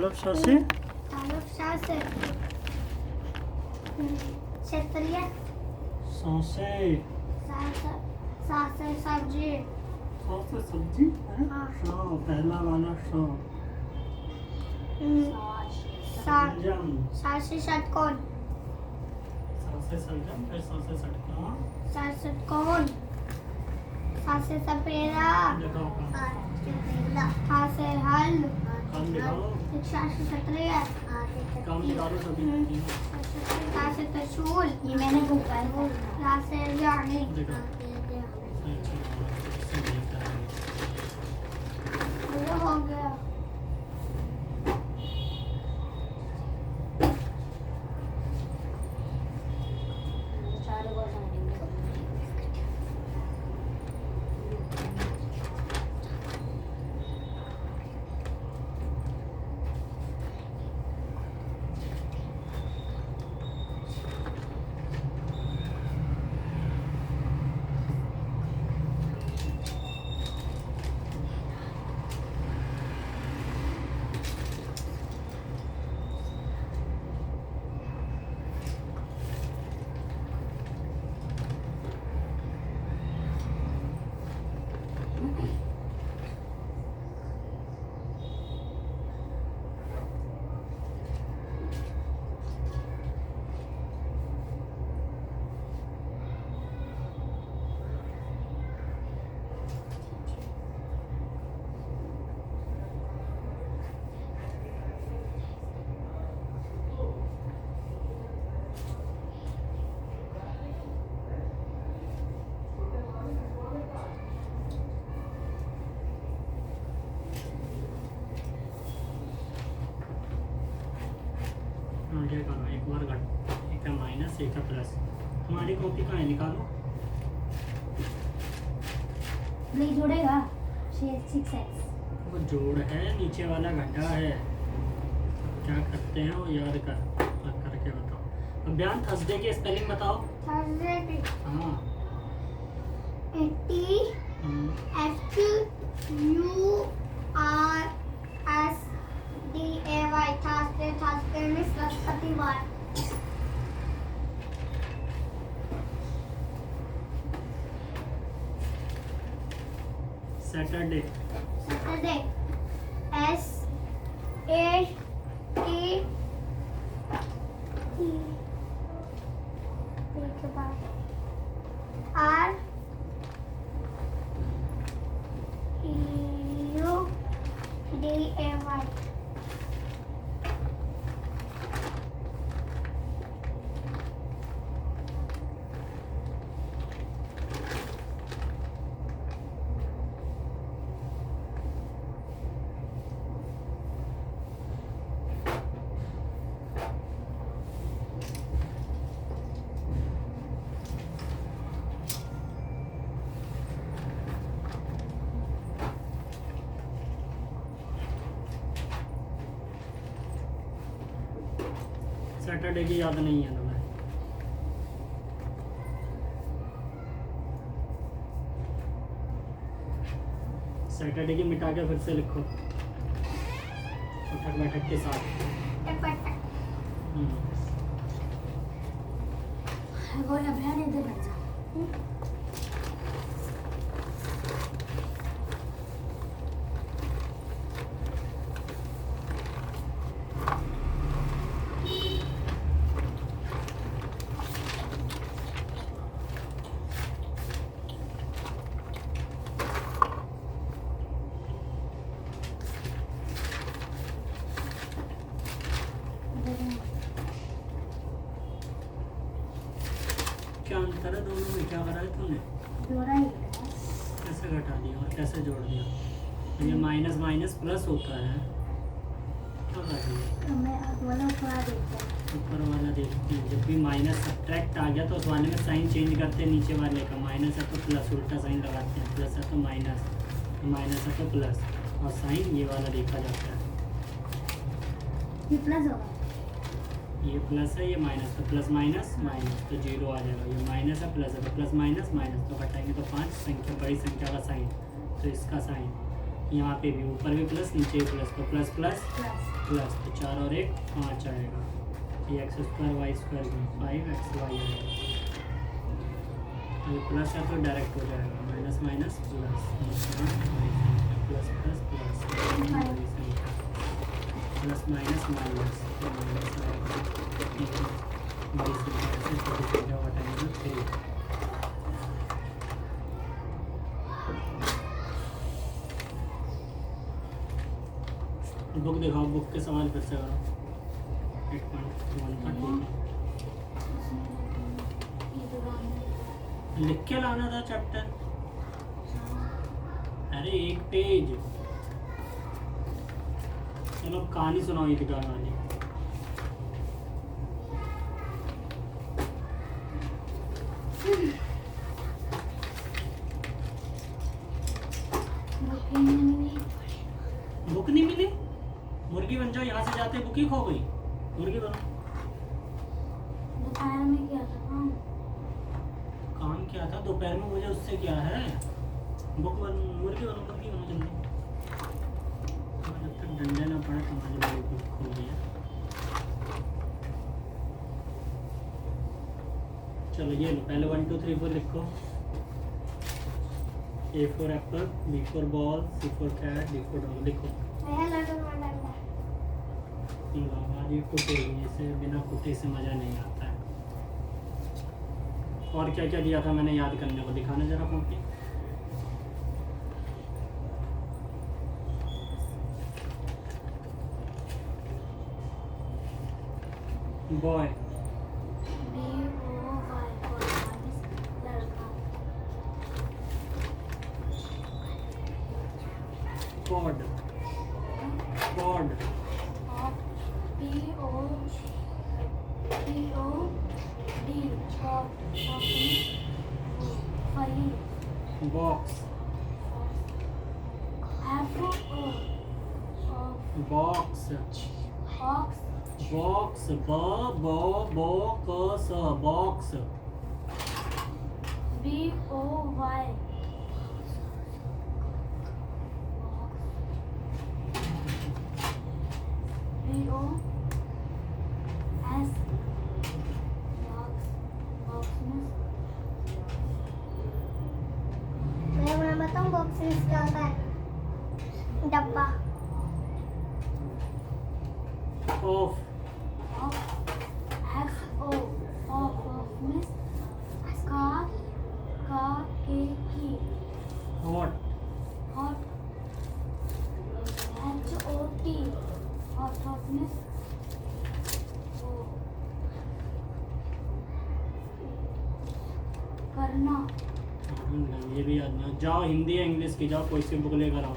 तालब शाह से क्षेत्रीय सौसे सब्जी सौसे सब्जी है हाँ। शौ पहला वाला शौ सलजम सासे षटकोण सौसे सलजम फिर सौसे षटकोण षटकोण सासे सपेरा देखो हासे हल काम दिखाओ सासे क्षत्रिय काम निकालो सभी सासे त्रिशूल ये मैंने गूगल सासे जानी देखो ये हो गया आगे करो एक बार घट एक है माइनस एक है प्लस तुम्हारी कॉपी कहाँ है निकालो नहीं जोड़ेगा 6x वो जोड़ है नीचे वाला घटा है क्या करते हैं वो याद करके बताओ अब बयान थर्सडे की स्पेलिंग बताओ थर्सडे हाँ T H U R S D A Y Thursday में बृहस्पतिवार Saturday Saturday S A T के बाद R U D A Y Saturday की याद नहीं है तुम्हें सैटरडे की मिटा के फिर से लिखो उठक बैठक के साथ वो अभियान इधर बैठ जा क्या अंतर है दोनों में क्या करा है तुमने जोड़ा ही कैसे घटा दिया और कैसे जोड़ दिया तो ये माइनस माइनस प्लस होता है क्या कर दिया मैं वाला उठा देता ऊपर वाला देखते हैं जब भी माइनस सब्ट्रैक्ट आ गया तो उस वाले में साइन चेंज करते हैं नीचे वाले का माइनस है तो प्लस उल्टा साइन लगाते हैं प्लस है तो माइनस है तो प्लस और साइन ये वाला देखा जाता है ये प्लस होगा ये प्लस है ये माइनस तो प्लस माइनस माइनस तो जीरो आ जाएगा ये माइनस है तो प्लस माइनस माइनस तो घटाएंगे तो 5 संख्या बड़ी संख्या का साइन तो इसका साइन यहाँ पे भी ऊपर भी प्लस नीचे भी प्लस, तो प्लस प्लस प्लस प्लस, तो 4 और 1 5 आएगा। ये एक्स स्क्वायर वाई स्क्वायर में 5 XY आएगा। ये प्लस है तो डायरेक्ट हो जाएगा, minus minus plus, plus plus plus plus minus minus book दिखाओ, बुक के सवाल फिर से करो। 8.1 का ठीक है, लिख के लाना था चैप्टर। अरे एक पेज। चलो कहानी सुनाओ ईदगाह वाली। बुक नहीं मिली, मुर्गी बन जाओ। यहाँ से जाते बुक ही खो गई, मुर्गी बनो। दोपहर में क्या था काम क्या था दोपहर में, मुझे उससे क्या है। बुक बन, मुर्गी बनो, मुर्गी बनो जल्दी। जब तक डंडे ना पड़े तुम्हारी बड़ी बुक खो गई है। चलो ये लो, पहले 1 2 3 4 लिखो। A for apple, B for ball, C for cat, D for dog। लिखो। आवाज ये कुटेगी, इसे बिना कुटे से मज़ा नहीं आता है। और क्या क्या दिया था मैंने याद करने को, दिखाना जरा copy. Boy, pod, pod, box, box, box, ब ब ब क स, बॉक्स। BOY BOS मैं बताऊं बॉक्स में क्या होता है? डब्बा। ऑफ, FO ऑफ मिस का के की hot, hot HOT hot miss करना। ये भी याद ना। जाओ हिंदी या इंग्लिश की जाओ, कोई सी बुक लेकर आओ।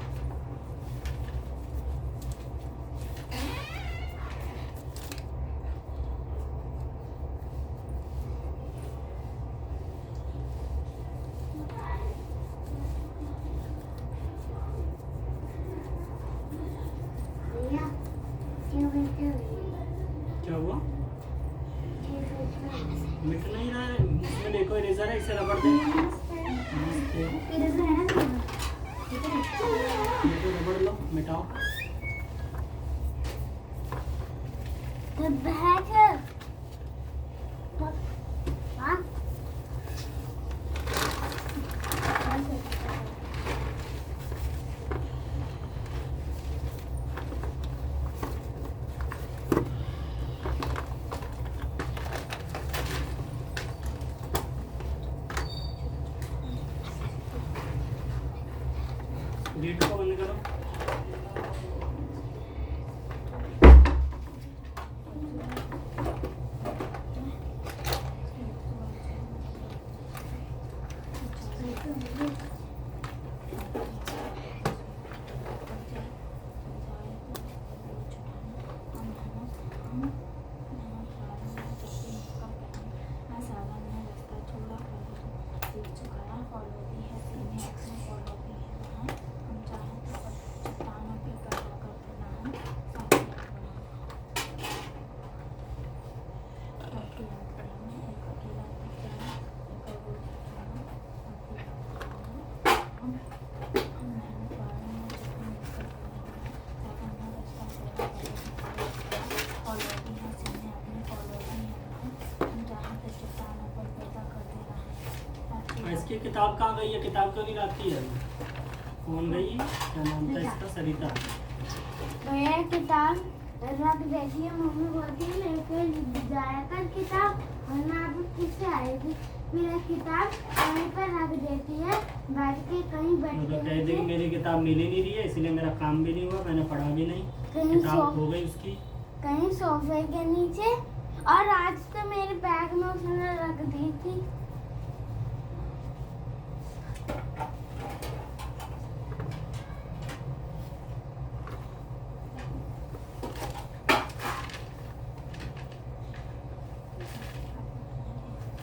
क्या हुआ? मिट नहीं रहा है, इसमें देखो इरेजर है, इसे रबड़ दे। ये तो रबड़ लो, मिटाओ। The bag. हाँ? गेट को बंद करो। फॉलो भी है सीने अपने फॉलो भी है हम जहाँ पे चट्टानों पर पैदा कर दे रहे हैं। इसकी किताब कहाँ गई है? किताब क्यों नहीं लाती है? कौन गई? क्या नाम था इसका? सरिता। भैया किताब रख देती है, मम्मी बोलती है लेके जाया कर किताब, वरना आप किससे आएगी। मेरा किताब वहीं पर रख देती है, बैठ के कहीं बैठ वो तो कह दी कि के मेरी किताब मिल ही नहीं रही है, इसलिए मेरा काम भी नहीं हुआ, मैंने पढ़ा भी नहीं। कहीं किताब हो गई उसकी। कहीं सोफे के नीचे, और आज तो मेरे बैग में उसने रख दी थी।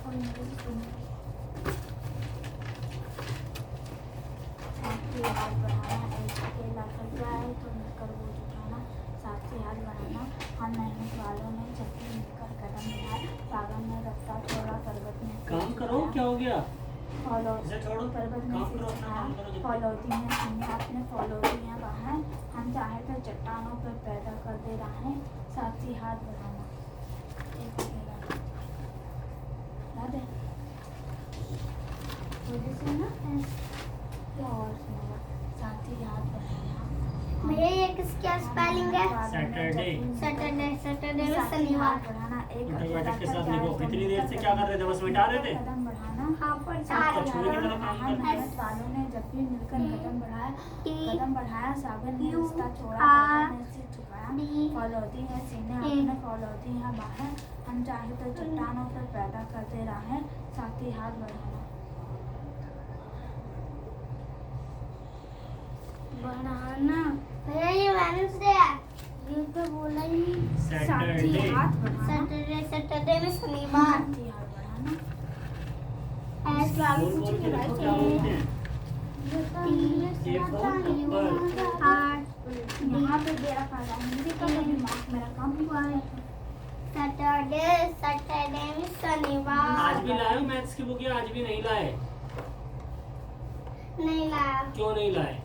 और मेरे सुनने साथ ही हाथ बढ़ाना ऐसे अकेला कर जाए तो मिलकर वो उठाना साथ ही हाथ बढ़ाना हम मेहनत वालों ने सबके मिलकर कदम बढ़ाए सागर ने रास्ता छोड़ा पर्वत ने काम करो, क्या हो गया? फॉलो इसे छोड़ो, पर्वत ने काम करो, अपना काम करो जल्दी। फॉलोती हैं हमने अपने फॉलोती हैं बाहर हम चाहे तो चट्टानों पर पैदा कर दे रहे हैं साथ ही हाथ बढ़ाना एक अकेला याद है मुझे सुना क्या और सुना साथ ही हाथ बढ़ाना भैया ये किसका स्पेलिंग है? सैटरडे। सैटरडे, सैटरडे में साथ ही शनिवार। हाथ बढ़ाना एक उठक अकेला बैठक के कर साथ जाए लिखो। तो इतनी देर से मिलकर क्या कर रहे थे? बस मिटा रहे थे? कदम बढ़ाना हाँ पर साथ ही छुरी की तरह काम हाथ करते मेहनत वालों ने जब भी मिलकर E, कदम बढ़ाया सागर ने U, रिश्ता छोड़ा R, पर्वत ने सिर झुकाया D, फॉलोती है सीने E, अपने फॉलोती है बाहर हम चाहे तो चट्टानों पर पैदा करते रहे साथ ही हाथ बढ़ाना बढ़ाना। भैया ये वेडनेसडे है, ये तो बोला ही नहीं। साथ ही सैटरडे। हाथ बढ़ाना सैटरडे, सैटरडे में शनिवार। साथ ही हाथ बढ़ाना ऐसे बोल बोल के देखो क्या बोलते हैं। A for apple। यहाँ पे दे रखा है हिंदी का कभी मार्क मेरा कम हुआ है सैटरडे, सैटरडे में शनिवार। आज भी लाए हो मैथ्स की बुक या आज भी नहीं लाए? नहीं लाया, क्यों नहीं लाए?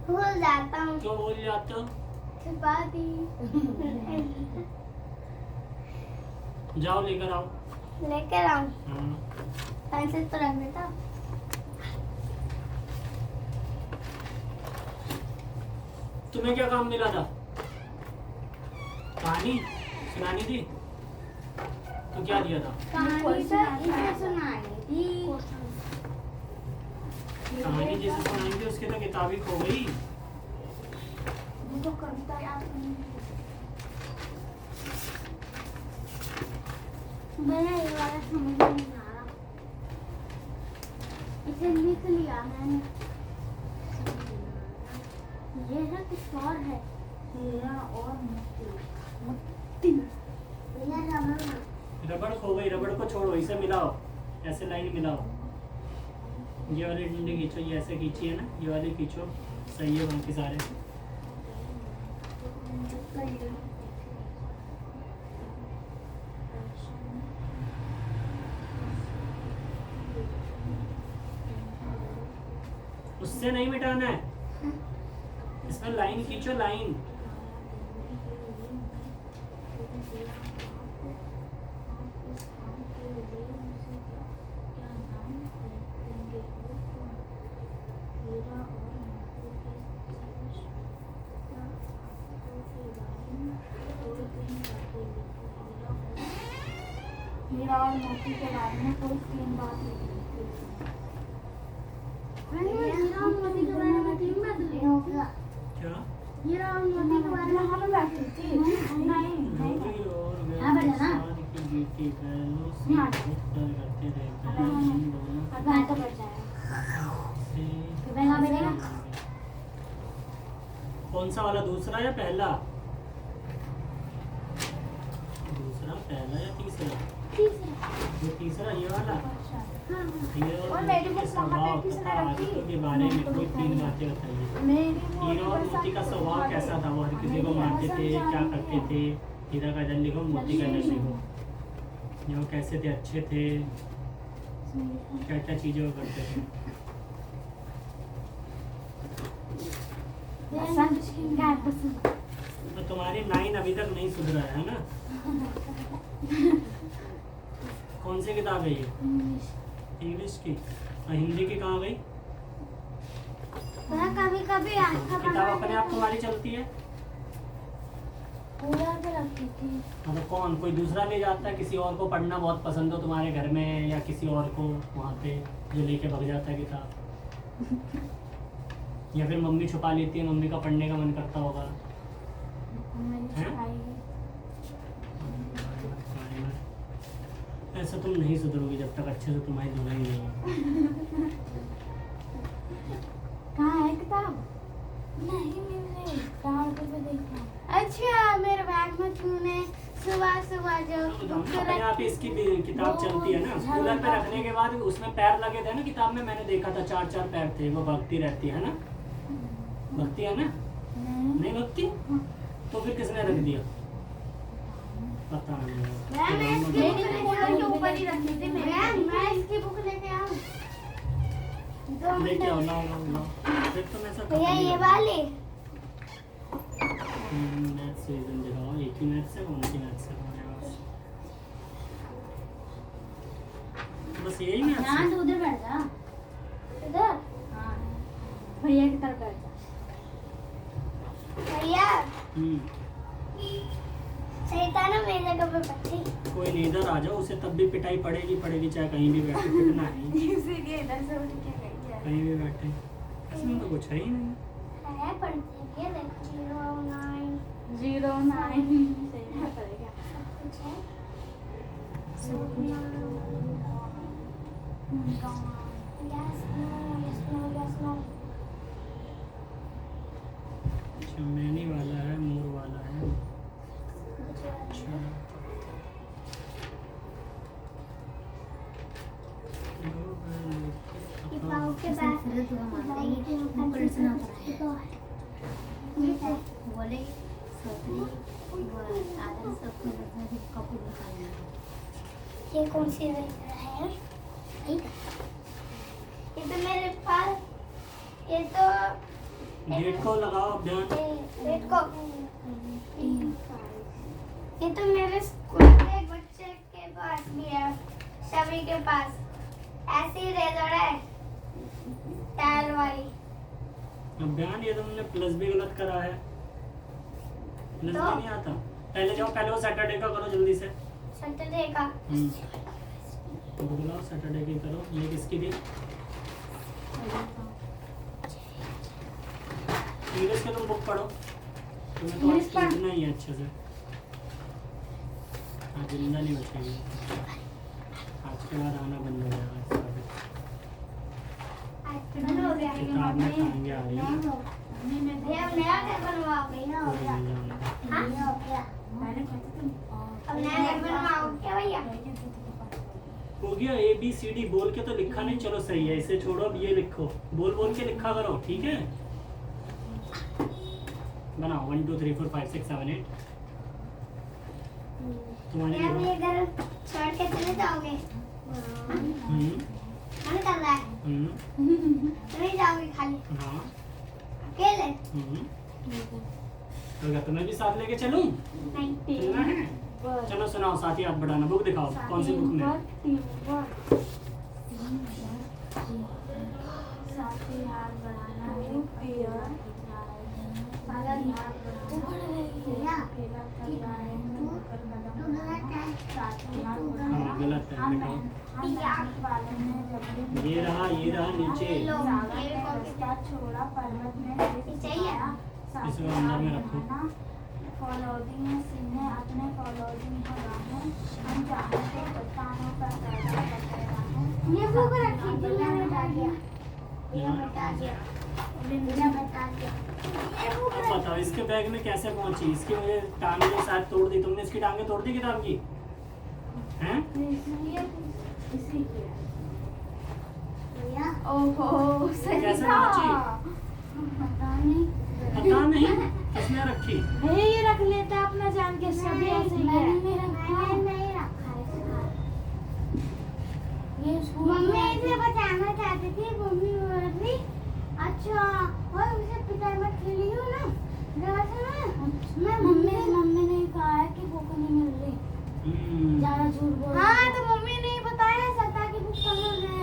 भूल जाता हूँ। क्यों भूल जाते हो? छुपा दी। जाओ लेकर आओ। लेकर आऊँ, हाँ। पेंसिल तो रख देता। तुम्हें क्या काम मिला था? कहानी सुनानी थी? तो क्या दिया था? कहानी तो इसे सुनानी थी। कहानी जैसे सुनाई थी उसकी तो किताब ही खो गई। मुझे कविता याद नहीं भैया ये वाला समझ में नहीं आ रहा, इसे लिख लिया मैंने। ये है कुछ और है। तेरा और मुक्ति भैया रबड़। रबड़ खो गई, रबड़ को छोड़ो, इसे मिलाओ, ऐसे लाइन मिलाओ। ये वाली डंडी खींचो, ये ऐसे खींची है ना, ये वाली खींचो, सही है बाकी सारे। उससे नहीं मिटाना है, इसमें लाइन खींचो, लाइन। हीरा और मोती के बारे में कोई 3 बात लिखी मैंने हीरा और मोती के बारे में 3 बात लिखी होगा। क्या? हीरा और मोती के बारे में यहाँ पे बैठी थी नहीं गोरी और हाँ, बढ़िया ना? साल की बेटी बैलों से यहाँ। बहुत प्यार करते रहते हैं, इन दोनों अब मैं तो बैठ जाएगा से फिर मैं कहाँ बैठेगा? कौन सा वाला, दूसरा या पहला? दूसरा, पहला या तीसरा? तीसरा। ये तीसरा, ये वाला। हाँ हाँ। हीरा और और मेरी मोती के बुक वहाँ पे स्वभाव किसने तथा रखी? आदतों के बारे में कोई 3 बातें बताइए। मेरी हीरा और मोती का स्वभाव कैसा था? वो हर किसी को मारते थे, क्या करते थे? हीरा का इधर लिखो, मोती का इधर लिखो। ये वो कैसे थे? अच्छे थे? क्या क्या चीजें वो करते थे? पसंद क्या है पसंद? तुम्हारी 9 अभी तक नहीं सुधरा है ना? कौन सी किताब है ये? इंग्लिश की। और हिंदी की कहाँ गई? मैं कभी कभी आँखों किताब अपने आप तुम्हारी चलती है? पूरा पे रखी थी। मतलब कौन, कोई दूसरा ले जाता है? किसी और को पढ़ना बहुत पसंद हो तुम्हारे घर में, या किसी और को वहाँ पे जो लेके भाग जाता है किताब? या फिर मम्मी छुपा लेती है, मम्मी का पढ़ने का मन करता होगा? हैं? ऐसा तुम नहीं सुधरोगी जब तक अच्छे से तुम्हारी धुलाई नहीं है। कहाँ है किताब? नहीं मिल रही। कहाँ पे देखा? अच्छा मेरे बैग में तूने सुबह सुबह जो अपने आप इसकी भी किताब चलती है ना, कूलर पे रखने के बाद उसमें पैर लगे थे ना किताब में, मैंने देखा था 4-4 पैर थे, वो भगती रहती है ना? भगती है ना? नहीं भगती? तो फिर किसने रख दिया? पता मैं इसकी नहीं। बुक लेके के ऊपर ही रखी थी। मैं इसकी बुक लेके आऊं? 2 मिनट। लेके आओ, लाओ। फिर तो मैं ऐसा भैया ये वाली मैथ से रीजन दिखाओ। एक ही मैथ से, कौन सी मैथ से हमारे पास? बस यही मैथ यहाँ से। तो उधर बैठ जा। इधर हाँ भैया की तरफ बैठ जा। भैया हम्म, सही था ना मेरी जगह पे बैठी। कोई नहीं, इधर आ जाओ, उसे तब भी पिटाई पड़ेगी, चाहे कहीं भी बैठे, पिटना है। इसीलिए इधर से उठ के गई है। कहीं भी बैठे, इसमें तो कुछ है ही नहीं। है पढ़ती है देख 09 09 सही है पड़ेगा। कुछ है। Yes no. अच्छा, मैनी वाला है, मोर वाला है। अच्छा, पाव के बाद बोले ये कौन सी है? ये तो मेरे पास, ये तो गेट को लगाओ अभियान। रेड को, ये तो मेरे स्कूल के बच्चे के पास भी है, सभी के पास ऐसी रेजर है टायर वाली। अभियान, ये तुमने प्लस भी गलत करा है। प्लस भी नहीं आता। पहले जाओ, पहले वो सैटरडे का करो जल्दी से। सैटरडे का बुलाओ, सैटरडे की करो। ये किसकी थी? इंग्लिश के तुम बुक पढ़ो, तुम्हें तो आज समझना ही है अच्छे से। आज जिंदा नहीं बचेगी, आज के बाद आना बंद हो जाएगा इसका भी। बंद हो गया। किताब में टांगे आ रही है। भैया नया घर बनवाओगे ना? हो गया। हाँ हो गया। अब नया घर बनवाओगे क्या भैया? हो गया। ABCD बोल के तो लिखा नहीं, चलो सही है, इसे छोड़ो। अब ये लिखो, बोल बोल के लिखा करो, ठीक है? बनाओ 1 2 3 4 5 6 7 8। तुम्हारे भैया ये घर छोड़ के चले जाओगे? मन कर रहा है। चले जाओगे खाली हाँ। अकेले? तो क्या तुम्हें भी साथ लेके चलूं? नहीं। चलना है? चलो सुनाओ, साथ ही हाथ बढ़ाना। बुक दिखाओ, कौन सी बुक में? हाँ गलत है, देखो। ये रहा नीचे। छोड़ा पर्वत में इसको अंदर में रखो। फॉलोइंग में सीने अपने फॉलोइंग हैं, हम चाहते हैं चट्टानों पर पैदा करते रहें। ये बुक रखी थी, मैंने डाल दिया। भैया बता दिया। अब बताओ इसके बैग में कैसे पहुंची? इसकी मुझे टांगे शायद तोड़ दी तुमने। इसकी टांगे तोड़ दी किताब की? हैं? इसी के भैया ओहो सही कैसे था। पहुंची? पता नहीं। पता नहीं किसने रखी। हे ये रख लेता अपना जान के, सभी ऐसे ही है। मैंने नहीं रखा है ये मम्मी इसे बचाना चाहती थी। मम्मी बोल रही अच्छा और उसे पिटाई मत खेली हो ना, मैं मम्मी ज्यादा झूठ बोल। हाँ तो मम्मी ने बताया सत्ता की बुक कहाँ है।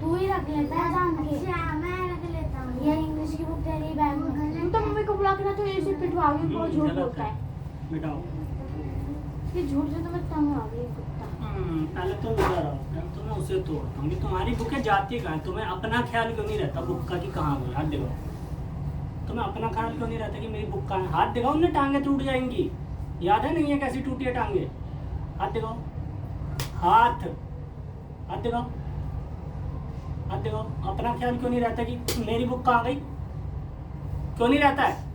तू ही रख लेता है जान के। अच्छा मैं रख लेता हूँ। ये इंग्लिश की बुक तेरी बैग में। तू तो मम्मी को बुला के ना तो ऐसे पिटवाओगी, बहुत झूठ बोलता है। मिटाओ। ये झूठ से तो मैं तंग आ गई कुत्ता। पहले तो इधर आओ, पहले तो मैं उसे तोड़ता हूँ कि तुम्हारी बुकें जाती कहाँ है? तुम्हें अपना ख्याल क्यों नहीं रहता बुक का कि कहाँ गई? हाथ दिखाओ। तुम्हें अपना ख्याल क्यों नहीं रहता कि मेरी बुक कहाँ है? हाथ दिखाओ ना, टांगे टूट जाएंगी। याद है नहीं है कैसी टूटी है टांगे? हाथ दिखाओ, हाथ हाथ दिखाओ, हाथ दिखाओ। अपना ख्याल क्यों नहीं रहता कि मेरी बुक कहाँ गई? क्यों नहीं रहता है?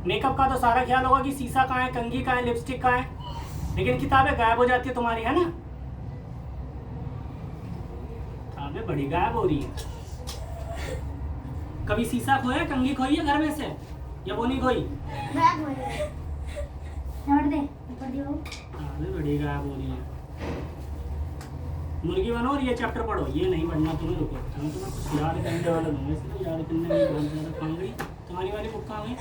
मेकअप का तो सारा ख्याल होगा कि शीशा कहाँ है, कंघी कहाँ है, लिपस्टिक कहाँ है, लेकिन किताबें गायब हो जाती है तुम्हारी, है ना? किताबें बड़ी गायब हो रही है। कभी शीशा खोया, कंघी खोई है घर में से, या वो नहीं खोई? बैग में छोड़ दे, ऊपर दियो। किताबें बड़ी गायब हो रही है। मुर्गी बनो और ये चैप्टर पढ़ो। ये नहीं पढ़ना तुम्हें, रुको मैं तुम्हें कुछ याद करने वाला दूंगा, इसलिए याद करने में बहुत ज़्यादा काम गई। तुम्हारी वाली बुक कहाँ गई?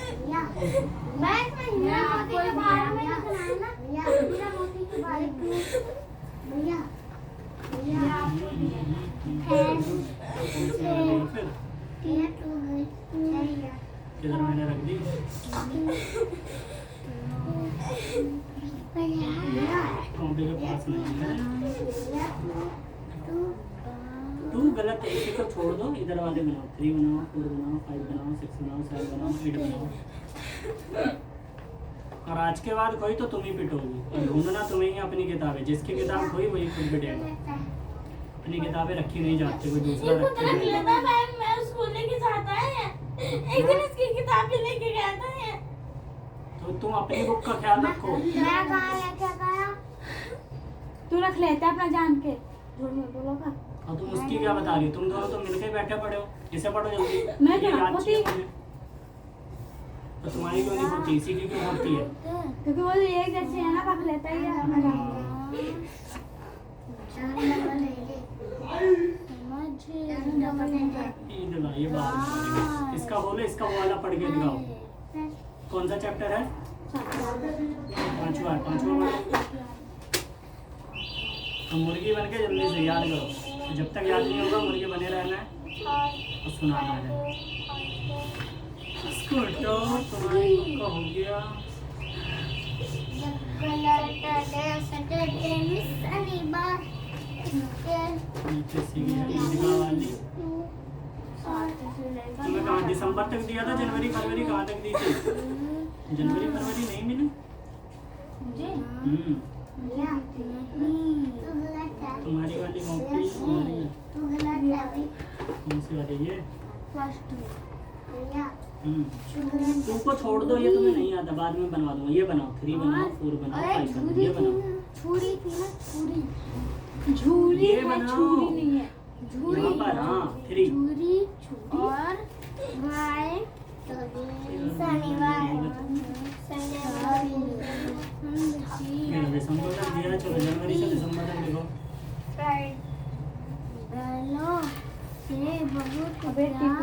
मैं इसमें हीरा मोती के बारे में लिखना है ना। हीरा मोती के बारे में। भैया किधर मैंने रख दी? कॉपी के पास नहीं है। टू गलत है, इसी को छोड़ दो, इधर वाले बनाओ। 3 बनाओ, 4 बनाओ, 5 बनाओ, 6 बनाओ, 7 बनाओ, 8 बनाओ। और आज के बाद कोई तो तुम ही पिटोगी। और ढूंढना तुम्हें ही अपनी किताबें। जिसकी किताब खोई वही खुद पिटेगा। अपनी किताबें रखी नहीं जाती, कोई दूसरा रख के। मैं स्कूल लेके जाता है। एक दिन इसकी किताब भी लेके गया था। तो तुम अपनी बुक का ख्याल रखो। मैं कहाँ लेके गया? तू रख लेता है अपना जान के। झूठ मत बोलोगा। और तुम उसकी क्या बता रही हो? तुम दोनों तो मिलके बैठे पड़े हो। इसे पढ़ो जल्दी। मैं ये क्या याद होती? चाहिए मुझे। तो तुम्हारी क्यों नहीं होती? इसी की क्यों होती है? क्योंकि वो एक जैसे है ना, रख लेता ही है अपना जान के। ये बात इसका बोलो, इसका वो वाला पढ़ के दिखाओ। कौन सा चैप्टर है? 5वां है। 5वां तो मुर्गी बन के जल्दी से याद करो। जब तक याद नहीं होगा मुर्गी बने रहना है और सुनाना है। इसको हटाओ, तुम्हारी बुक का हो गया। नीचे सीधी ईदगाह वाली। तुम्हें कहाँ दिसंबर तक दिया था? जनवरी फरवरी कहाँ तक दी थी? जनवरी फरवरी नहीं मिली मुझे? तुम्हारी वाली कॉपी तुम्हारी कौन सी वाली? ये तुमको छोड़ दो, ये तुम्हें नहीं आता, बाद में बनवा दूंगा। ये बनाओ, 3 बनाओ, 4 बनाओ, 5 बनाओ। ये बनाओ, छुरी थी ना, छुरी। झूरी ये है, बनाओ। छुरी नहीं है। झूरी यहाँ पर हाँ 3। झूरी और गाय शनिवार दिसंबर तक दिया। चलो जनवरी से दिसंबर तक लिखो। बैलों से बहुत प्यार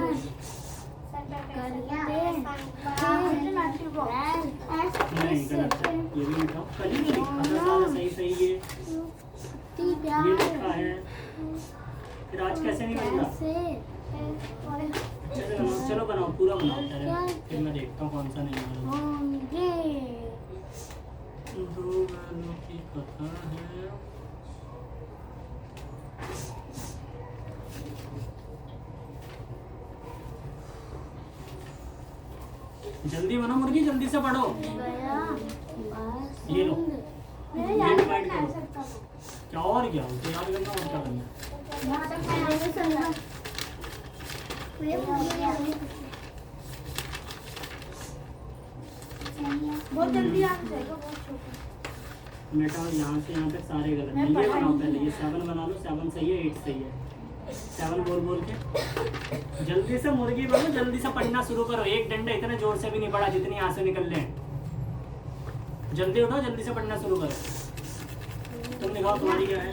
नहीं गलत है, ये भी लिखो। कल ही तो लिखा था सारा सही ये लिखा है। फिर आज कैसे नहीं बन रहा? चलो बनाओ, पूरा बनाओ पहले, फिर मैं देखता हूँ कौन सा नहीं बना। दो गानों की कथा है। जल्दी बनो मुर्गी, जल्दी से पढ़ो। ये लो, ये डिवाइड करो। क्या और क्या उसे याद करना और क्या करना? बहुत जल्दी आ जाएगा, बहुत छोटा। बेटा यहाँ से यहाँ तक सारे गलत हैं। ये बनाओ पहले, ये 7 बना लो। 7 सही है, 8 सही है। 7 बोल बोल के जल्दी से मुर्गी बनो, जल्दी से पढ़ना शुरू करो। एक डंडा इतने जोर से भी नहीं पड़ा जितनी यहाँ से निकल रहे हैं। जल्दी उठो, जल्दी से पढ़ना शुरू करो। तुम दिखाओ तुम्हारी क्या है?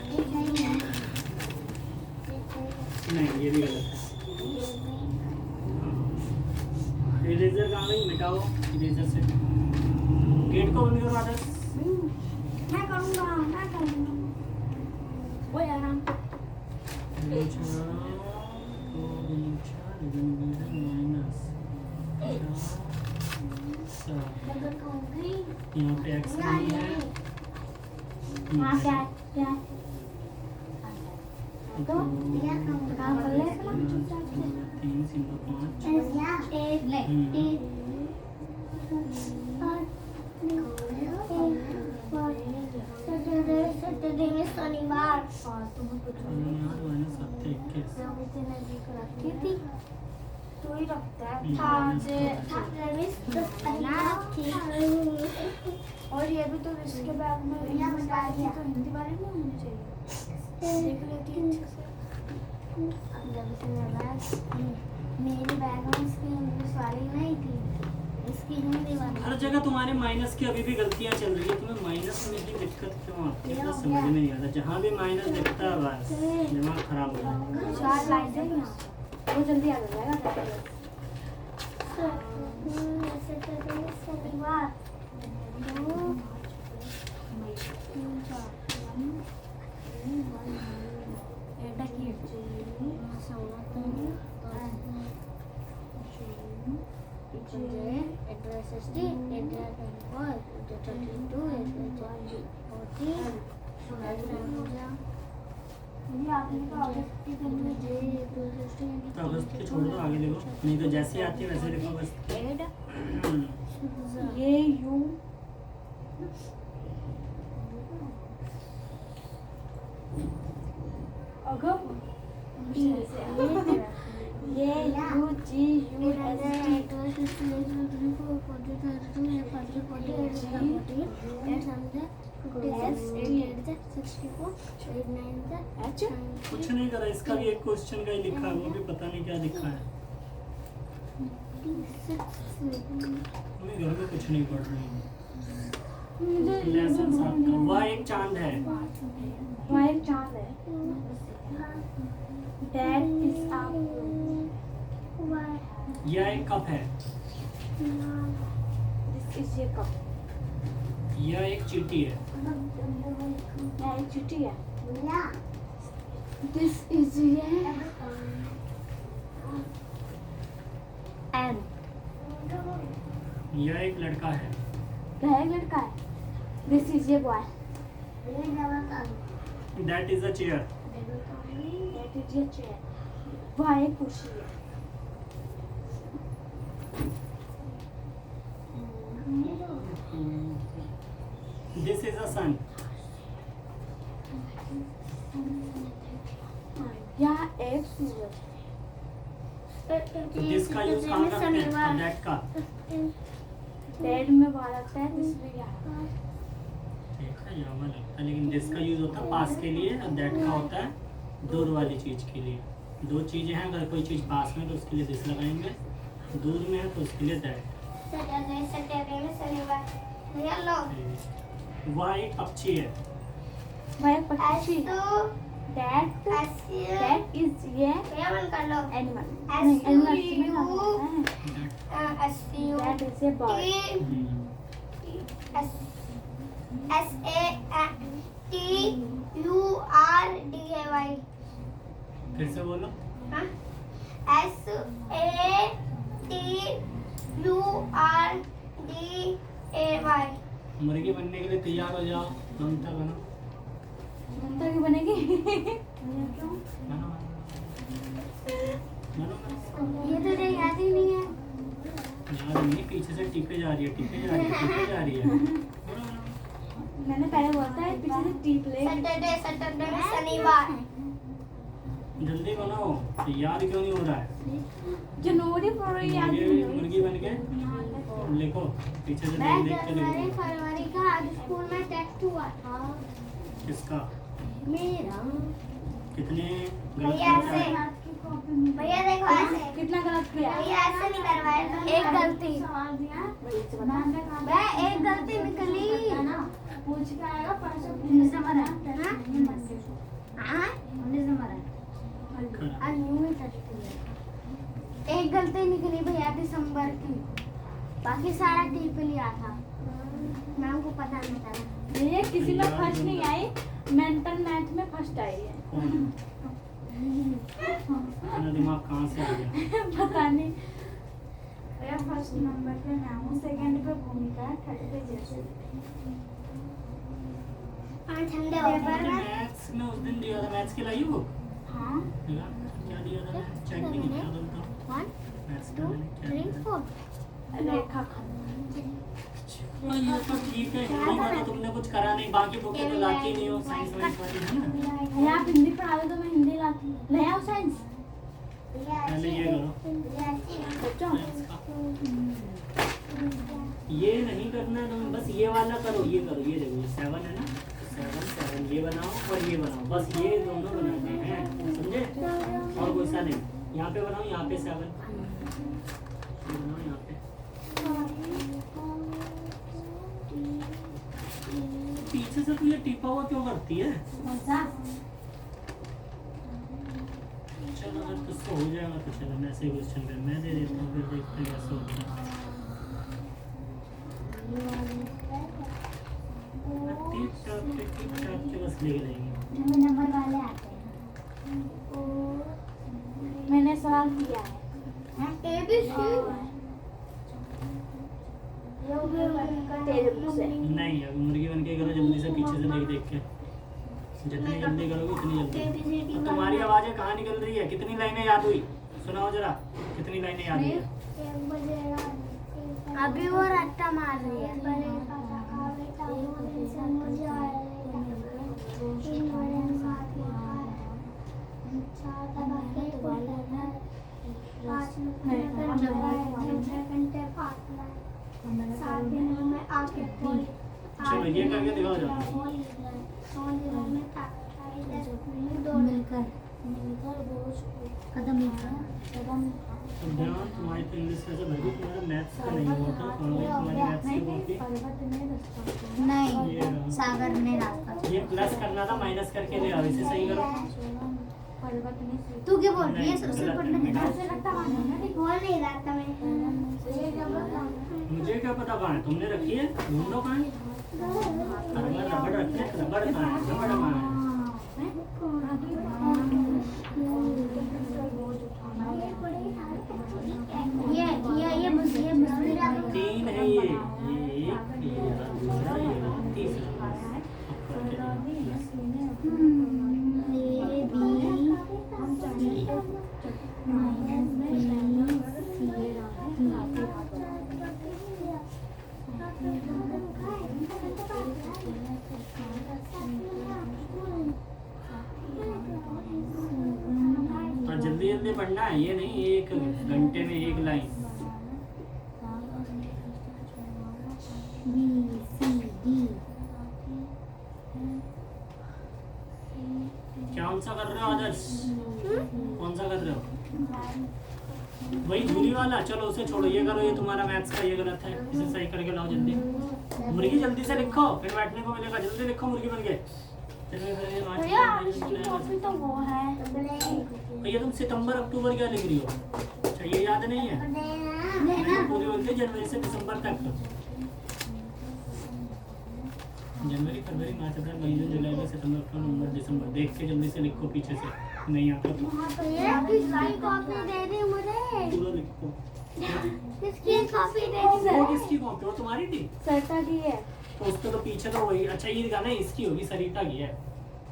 नहीं ये भी गलत है। इरेजर कहाँ गई? मिटाओ इरेजर से। गेट को बंद करो आदर्श। मैं करूँगा वो आराम यहाँ पे एक्स नहीं है। हाँ क्या क्या तो यह काम कर ले 3 सिंपल 5। एक सैटरडे में शनिवार रखी थी तू ही रखता है और ये भी तो इसके बैग में तो हिंदी वाले नहीं होने चाहिए देख लेती है अच्छे से मेरे बैग में इसकी इंग्लिश वाली नहीं थी, इसकी हिंदी वाली। हर जगह तुम्हारे माइनस की अभी भी गलतियां चल रही है, तुम्हें माइनस में ही दिक्कत क्यों आती है, समझ में नहीं आता। जहाँ भी माइनस दिखता है बस दिमाग खराब हो जाता है। 4 लाइन है यहाँ वो जल्दी आ जाएगा शनिवार तो अगस्त के छोड़ दो, आगे लिखो, नहीं तो जैसी आती है वैसे लिखो बस। ये यू अगर ये यू जी यू कुछ नहीं करा, इसका भी एक क्वेश्चन का ही लिखा है, वो भी पता नहीं क्या लिखा है। मैं घर में कुछ नहीं पढ़ रही हूँ। लेसन 7 का वह एक चांद है। वह एक चांद है। That is up. यह एक कप है। This is your cup. यह एक चींटी है। यह एक चींटी है। This is your N. यह एक लड़का है। यह एक लड़का है। This is your boy. That is a chair. That is your chair. वह एक कुर्सी है। This is a sun. यह एक सूरज। This का यूज कहाँ करते हैं? और that का? That में वहाँ लगता है, this में यहाँ। देखा यहाँ वाला लगता है, लेकिन this का यूज होता है पास के लिए और that का होता है दूर वाली चीज के लिए। दो चीजें हैं, अगर कोई चीज पास में तो उसके लिए this लगाएंगे, दूर में है तो उसके लिए that। वह एक पक्षी है। वह एक पक्षी है। That is a animal. That is a bird. फिर से बोलो। मुर्गी बनने के लिए तैयार हो जाओ, ममता बनो। ममता की बनेगी? बनो, बनो। ये तो याद ही नहीं है। यार नहीं, पीछे से टिपे जा रही है, टिपे जा रही है, टिपे जा रही है। बनो, बनो। मैंने पहले बोला था पीछे से टीप ले। सैटरडे में शनिवार। जल्दी बनो, तैयार क्यों नहीं हो रहा है? जनवरी फरवरी याद नहीं। मुर्गी बन के लिखो, पीछे से मैं देख के जनवरी लिखो। फरवरी का आज स्कूल में टेस्ट हुआ था। किसका? मेरा। कितने भैया ऐसे, भैया देखो ऐसे। कितना गलत किया? भैया ऐसे नहीं करवाया, एक गलती। मैं एक गलती निकली। पूछ के आएगा परसों 19 नंबर है ना? हाँ 19 नंबर है। आज न्यू ही एक गलती निकली भैया दिसंबर की। बाकी सारा टिप लिया था, मैम को पता नहीं था। ये किसी में फर्स्ट नहीं आई, मेंटल मैथ में फर्स्ट आई है। अपना दिमाग कहाँ से आ गया? पता नहीं। मेरा फर्स्ट नंबर पे मैं हूँ, सेकंड पे भूमिका, थर्ड पे जैसे। ठंडे पेपर में मैथ्स में उस दिन दिया था, मैथ्स की लाई बुक हाँ क्या दिया था? चेक भी नहीं किया था। 1 मैथ्स 2 3 4 रेखा खन्ना। ये तो ठीक है, हिंदी वाला तुमने कुछ करा नहीं, बाकी बुकें तो लाती नहीं हो, साइंस वाइंस वाली है ना। अरे आप हिंदी पढ़ा दो तो मैं हिंदी लाती हूँ। ले आओ साइंस। पहले ये करो, बच्चों मैथ्स का। ये नहीं करना है तुम्हें, बस ये वाला करो, ये करो, ये देखो, ये 7 है ना, 7 7 ये बनाओ और ये बनाओ, बस ये दोनों बनाने हैं, समझे? और कोई सा नहीं। यहाँ पे बनाओ, यहाँ पे 7 बनाओ, यहाँ पे। पीछे से तू ये टिपा हुआ क्यों करती है? चलो अगर तुझसे हो जाएगा तो चलो, मैं ऐसे क्वेश्चन कर मैं दे देता हूँ, फिर देखते हैं कैसे होता है। टिप टाप के बस लेके जाएंगे। नंबर वाले आते हैं। मैंने सवाल किया है। तेरे मुँह से। नहीं, अब मुर्गी बन के करो जल्दी से, पीछे से देख देख के। जितनी जल्दी करोगे उतनी जल्दी। अब तुम्हारी आवाज़ें कहाँ निकल रही है? कितनी लाइनें याद हुई? सुनाओ जरा, कितनी लाइनें याद हुई है? अभी वो रट्टा मार रही है। चलो ये करके दिखाओ जरा। कदम तो ध्यान, तुम्हारी तो इंग्लिश कैसे भर गई, तुम्हारा मैथ्स का नहीं हुआ था, तुम्हारी मैथ्स की कॉपी। नहीं, सागर ने रास्ता। ये प्लस करना था, माइनस करके ले आओ, इसे सही करो। तू क्या बोल रही है? नहीं, उसे गलत पढ़ने है। बोल नहीं रहा था मैं। मुझे क्या पता कहाँ है, तुमने रखी है, ढूंढो कहाँ है। रबड़ रखते हैं, रबड़ कहाँ है, रबड़ कहाँ है? ये मुझे 3 है ये एक, ये दूसरा, ये तीसरा। और जल्दी जल्दी पढ़ना है, ये नहीं 1 घंटे में 1 लाइन। कौन सा कर रहे हो आदर्श? कौन सा कर रहे हो? वही झूली वाला, चलो उसे छोड़ो, ये करो, ये तुम्हारा मैथ्स का ये गलत है, इसे सही करके लाओ जल्दी। मुर्गी जल्दी से लिखो, फिर बैठने को मिलेगा, जल्दी लिखो मुर्गी बन के। तो वो है। भैया तुम सितंबर अक्टूबर क्या लिख रही हो? अच्छा ये याद नहीं है? मैंने पूरी बोलती है जनवरी से दिसंबर तक। जनवरी फरवरी मार्च अप्रैल मई जून जुलाई अगस्त सितंबर अक्टूबर नवंबर दिसंबर, देख के जल्दी से लिखो, पीछे से नहीं आता तो किसकी कॉपी दे दी मुझे? पूरा लिखो। किसकी कॉपी दे दी? वो किसकी कॉपी? वो तुम्हारी थी? सरता की है। तो उसको तो पीछे तो वही। अच्छा ये गाना इसकी होगी, सरिता की है।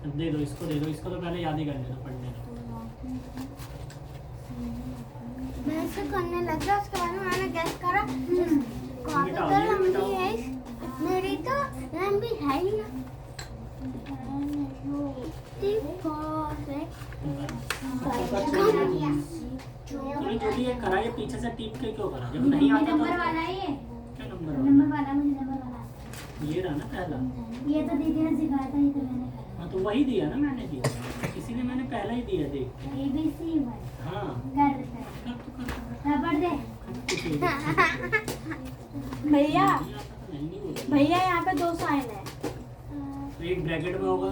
दे दो इसको, दे दो इसको, तो पहले याद ही करने दो, पढ़ने दो। मैं इसे करने लगा, उसके बाद में मैंने गेस करा कॉपी मिटाओ, तो ये लंबी मिटाओ। है, मेरी तो लंबी है ही ना। तूने जो भी ये करा, ये पीछे से टीप के क्यों करा? जब नहीं आता नंबर तो वाला है ये। क्या नंबर नंबर वाला, मुझे नंबर वाला। ये रहा ना पहला। ये तो दीदी ने सिखाया था, ये तो मैंने करा। हाँ तो वही दिया ना, मैंने दिया, किसी ने मैंने पहला ही दिया, देख। ABC 1 हाँ कर कर तो कर, रबड़ दे। कुछ नहीं आता भैया तो नहीं बोलते। भैया यहाँ पे 2 साइन है, तो एक ब्रैकेट में होगा,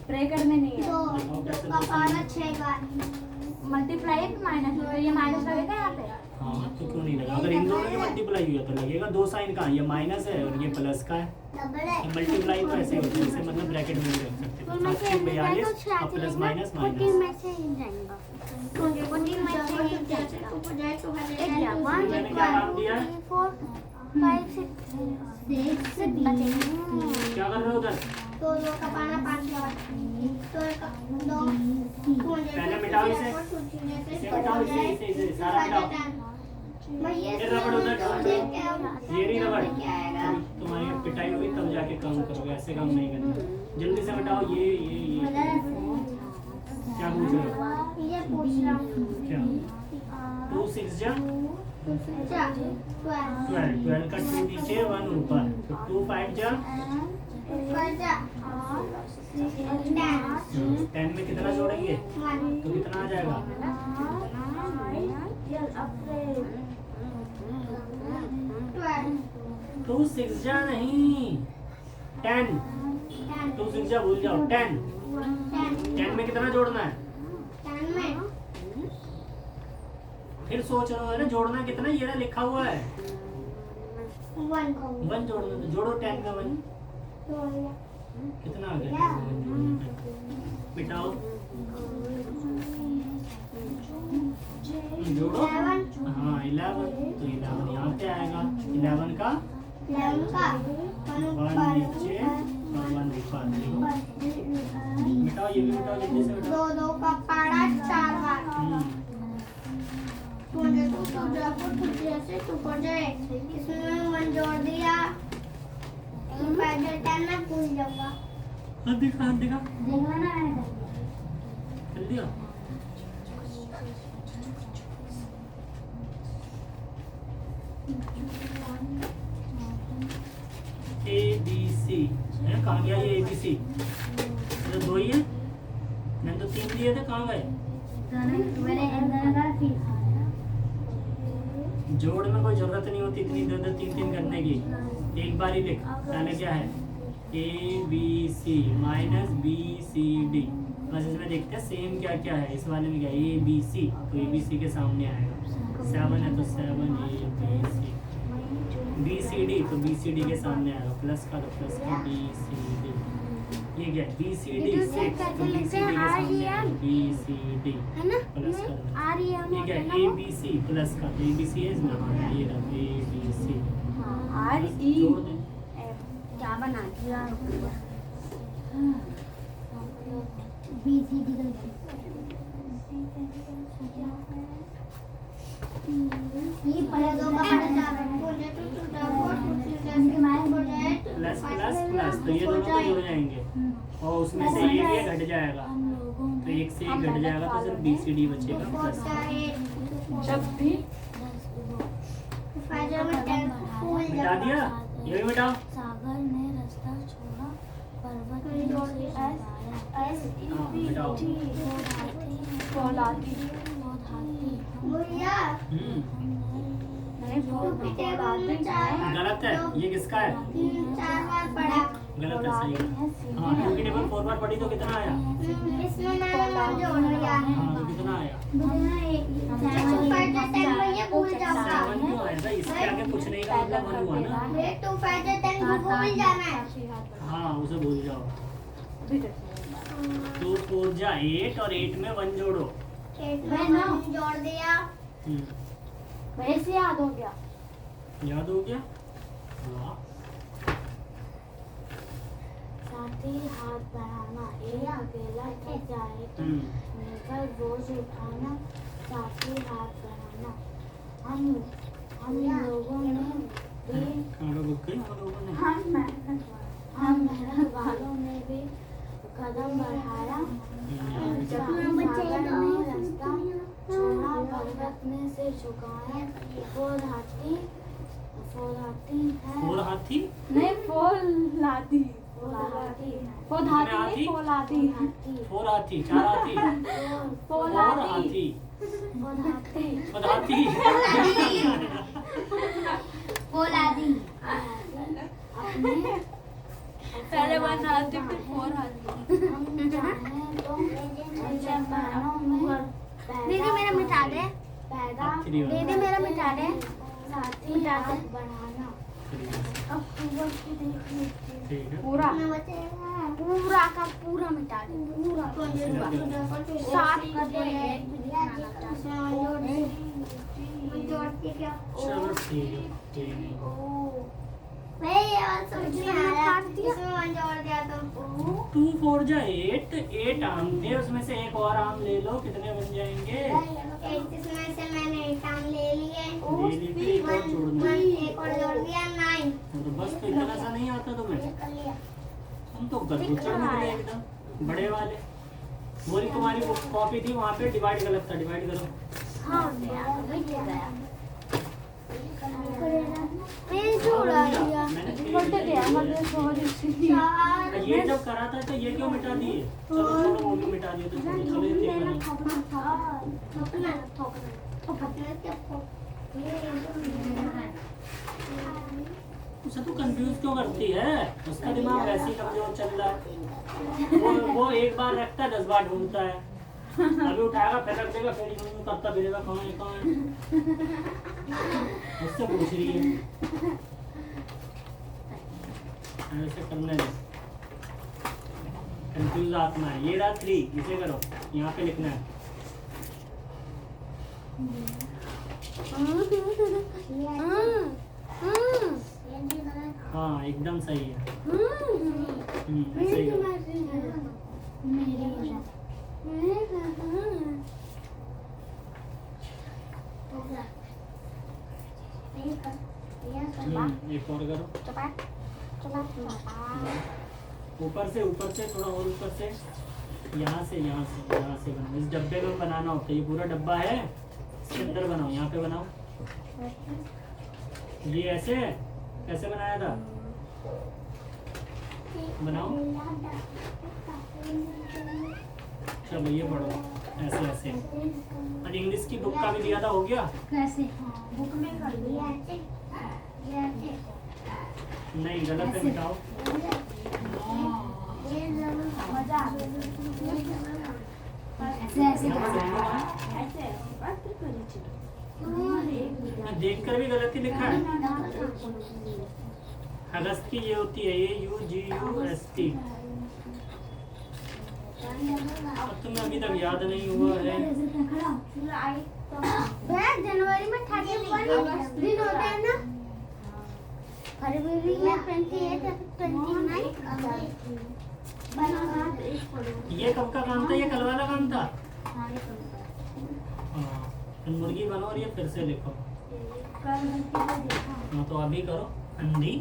ब्रैकेट में नहीं है। तो का पाना 6 बार मल्टीप्लाई माइनस, ये माइनस लगेगा यहाँ पे। हाँ तो क्यों नहीं लगा? अगर इन दोनों की मल्टीप्लाई हुई है तो लगेगा। दो साइन का, ये माइनस है और ये प्लस का है। डबल है। मल्टीप्लाई तो ऐसे होता है, इसे मतलब ब्रैकेट में नहीं रख सकते। तो मैं से 42 और प्लस माइनस फोर्टीन माइनस। में से ही जाएगा। 14 में से ही जाएगा। मैंने क्या काम दिया है? 4 5 6 क्या कर रहे हो उधर? तो दो का पाना 5 तो दो पहले मिटाओ इसे, इसे मिटाओ, इसे सारा मिटाओ। ये रबड़ उधर डाल दो, ये नहीं रबड़। तुम्हारी पिटाई होगी तब जाके काम करोगे, ऐसे काम नहीं करना। जल्दी से मिटाओ ये। क्या पूछ रहे हो? ये पूछ रहा हूँ क्या? 2 6 जा 12 का 2 नीचे 1 ऊपर, तो 2 5 जा 10 में कितना जोड़ेंगे तो कितना आ जाएगा? 2 6 जा नहीं 10, 2 6 जा भूल जाओ 10 में कितना जोड़ना है? फिर सोच रहे हो ना जोड़ना कितना, ये ना लिखा हुआ है 1 जोड़ना, तो जोड़ो 10 का 1 कितना आ गया? मिटाओ, जोड़ो। हाँ 11, तो 11 यहाँ पे आएगा। 11 का 1 नीचे और 1 ऊपर। मिटाओ, ये भी मिटाओ, जल्दी से मिटाओ। दो का पारा 4 बार इसमें 1 जोड़ दिया, 10 में भूल जाऊंगा। हाथ दिखा, हाथ दिखा, देखना ना है जल्दी आओ। ABC है, कहाँ गया ये ABC? तो 2 ही है, मैंने तो 3 दिए थे, कहाँ गए? जोड़ में कोई जरूरत नहीं होती इतनी इधर 3 करने की, एक बार ही लिख। पहले क्या है? ABC minus BCD। बस इसमें देखते हैं सेम क्या क्या है। इस वाले में क्या है? ABC, तो ABC के सामने आएगा। 7 है तो 7ABC। BCD तो BCD के सामने आएगा, प्लस का तो प्लस का BCD। ये क्या है? BCD 6 तो BCD के सामने आएगा BCD है ना? प्लस का। आ रही है ये क्या है? ABC प्लस का, तो ABC है इसमें। हाँ ये रहा ABC। जोड़ दें। क्या बना दिया? ये पहले दो का प्लस प्लस प्लस, तो ये दोनों तो जुड़ जाएंगे और उसमें से एक ये घट जाएगा, तो एक से एक घट जाएगा तो सिर्फ BCD बचेगा प्लस। जब भी मिटा दिया, ये भी मिटाओ। सागर ने रास्ता छोड़ा, पर्वत ने मिटाओ। गलत है, ये किसका है? 4 बार पढ़ा। गलत है, सही है। हाँ 2 की टेबल 4 बार पढ़ी तो कितना आया? इसमें मैंने जोड़ दिया है। हाँ तो कितना आया? 7 क्यों आएगा? इसके आगे कुछ नहीं का मतलब 1 हुआ ना। भूल जाना है। हाँ उसे भूल जाओ। 2 4 जा 8 और 8 में 1 जोड़ो। 8 में जोड़ दिया। वैसे याद हो गया। याद हो गया? वाह। साथी हाथ बढ़ाना, ये अकेला थक जाए तो मिलकर बोझ उठाना, साथी हाथ बढ़ाना। हम लोगों ने भी हम मेहनत वालों ने भी कदम बढ़ाया। सागर ने रास्ता छोड़ा, पर्वत ने सिर झुकाया। फोर हाथी है। 4 हाथी? नहीं फोलादी। फोलादी है। फोलादी नहीं फोलादी। 4 हाथी, 4 हाथी, 4 हाथी, फोलादी। 4 हाथी। फोलादी। अपने पहले 1 हाथी फिर 4 हाथी। हम चाहें तो चंपारणों में दीदी मेरा मिटा दे। पैदा अब 3 दे दे मेरा मिटा दे साथ ही मिटा हाथ दे। बढ़ाना। 3 अक्टूबर की तारीख ठीक है पूरा पूरा का पूरा मिटा दे पूरा 7 कर दे 1 भी दिखाना चाहते चलो ठीक है कोई नहीं टू फोर जा 8 8 आम थे उसमें से एक और आम ले लो कितने बन जाएंगे ले ली थी एक और छोड़ना तो बस तो इतना सा नहीं आता तुम्हें हम तो गदगुचड़ निकले एकदम बड़े वाले बोली तुम्हारी वो कॉपी थी वहाँ पे डिवाइड गलत था डिवाइड करो हाँ गया मैंने जोड़ा दिया फट गया मतलब सॉरी। ये जब करा था तो ये क्यों मिटा दिए चलो छोड़ो वो भी मिटा दिए तो छोड़ो चलो ये ठीक बना उसे तो कंफ्यूज क्यों करती है उसका दिमाग वैसे ही कमजोर चल रहा है वो एक बार रखता है 10 बार ढूंढता है अभी उठाएगा फिर रख देगा फिर यूं करता फिरेगा कहाँ है उससे पूछ रही है ऐसे करने दे कंफ्यूज आत्मा है ये रहा 3 इसे करो यहाँ पे लिखना है हाँ एकदम सही है सही करो एक और करो ऊपर से थोड़ा और ऊपर से यहाँ से बनाओ इस डब्बे में बनाना होता है ये पूरा डब्बा है इसके अंदर बनाओ यहाँ पे बनाओ ये ऐसे कैसे बनाया था बनाओ चलो ये पढ़ो ऐसे ऐसे और इंग्लिश की बुक का भी दिया था हो गया कैसे बुक में कर दिया नहीं गलत है मिटाओ मजा ऐसे ऐसे ऐसे पत्र परिचय देख कर भी गलत ही लिखा है अगस्त की ये होती है AUGUST अब तुम्हें अभी तक याद नहीं हुआ है जनवरी में 31 दिन होते हैं ना फरवरी में 28 29 ये कब का काम था ये कल वाला काम था हाँ तुम मुर्गी बनो और ये फिर से लिखो हाँ तो अभी करो अंधी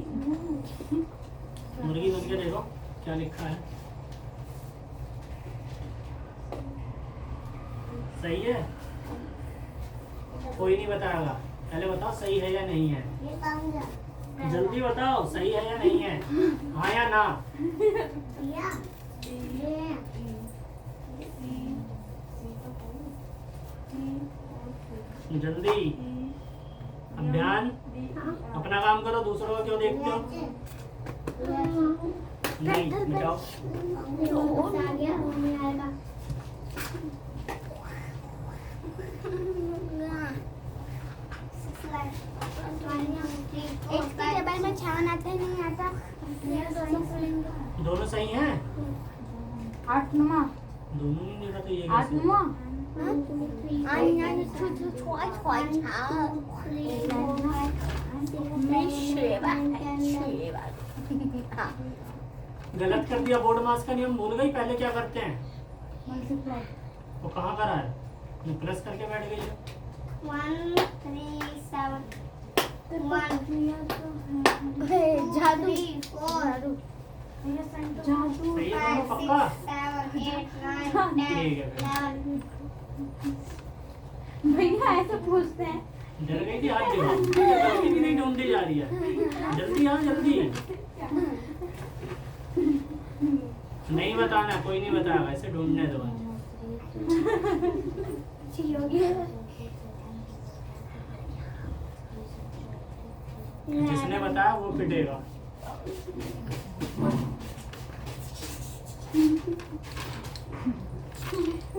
मुर्गी बन के देखो क्या लिखा है सही है कोई नहीं बताएगा पहले बताओ सही है या नहीं है जल्दी बताओ सही है या नहीं है हाँ या ना जल्दी अभियान अपना काम करो दूसरों को क्यों देखते हो नहीं मिटाओ एक टेबल में 6 आता नहीं आता दोनों सही हैं 8 9 दोनों ही नहीं था तो ये 8 9 गलत कर दिया बोर्ड मास का नियम भूल गई पहले क्या करते हैं मल्टीप्लाई वो कहाँ करा है ये प्लस करके बैठ गई है 1 3 7 जादू जादू सही है दोनों पक्का ठीक है फिर। भैया ऐसे पूछते हैं डर गई थी हाथ दिखा गलती भी नहीं ढूंढती जा रही है जल्दी आ जल्दी नहीं बताना कोई नहीं बताएगा ऐसे ढूंढने दो जिसने बताया वो पिटेगा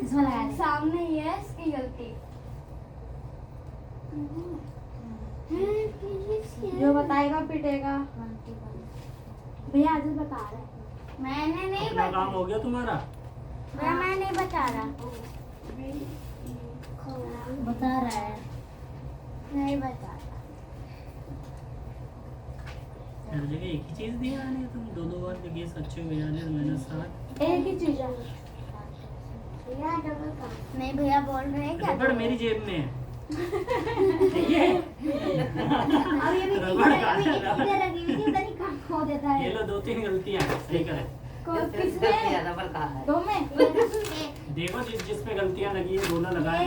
इसमें लगा दे सामने ये है इसकी गलती जो बताएगा पिटेगा। भैया आज बता रहे हैं। मैंने नहीं अपना काम हो गया तुम्हारा? भैया मैं नहीं बता रहा। बता रहा है। नहीं बता रहा। हर जगह एक ही चीज दिया है तुम दो बार गेस अच्छे हो जाने -7। एक ही चीज है। भैया डबल का नहीं भैया बोल रहे हैं क्या? रबड़ मेरी जेब में है। ये अब ये भी रबड़ का अभी इधर लगी हुई थी उधर ही काम खो देता है। ये लो 2-3 गलतियां सही करे। किसमें? दो में। देखो जिस पे गलतियां लगी है दोनों लगाए।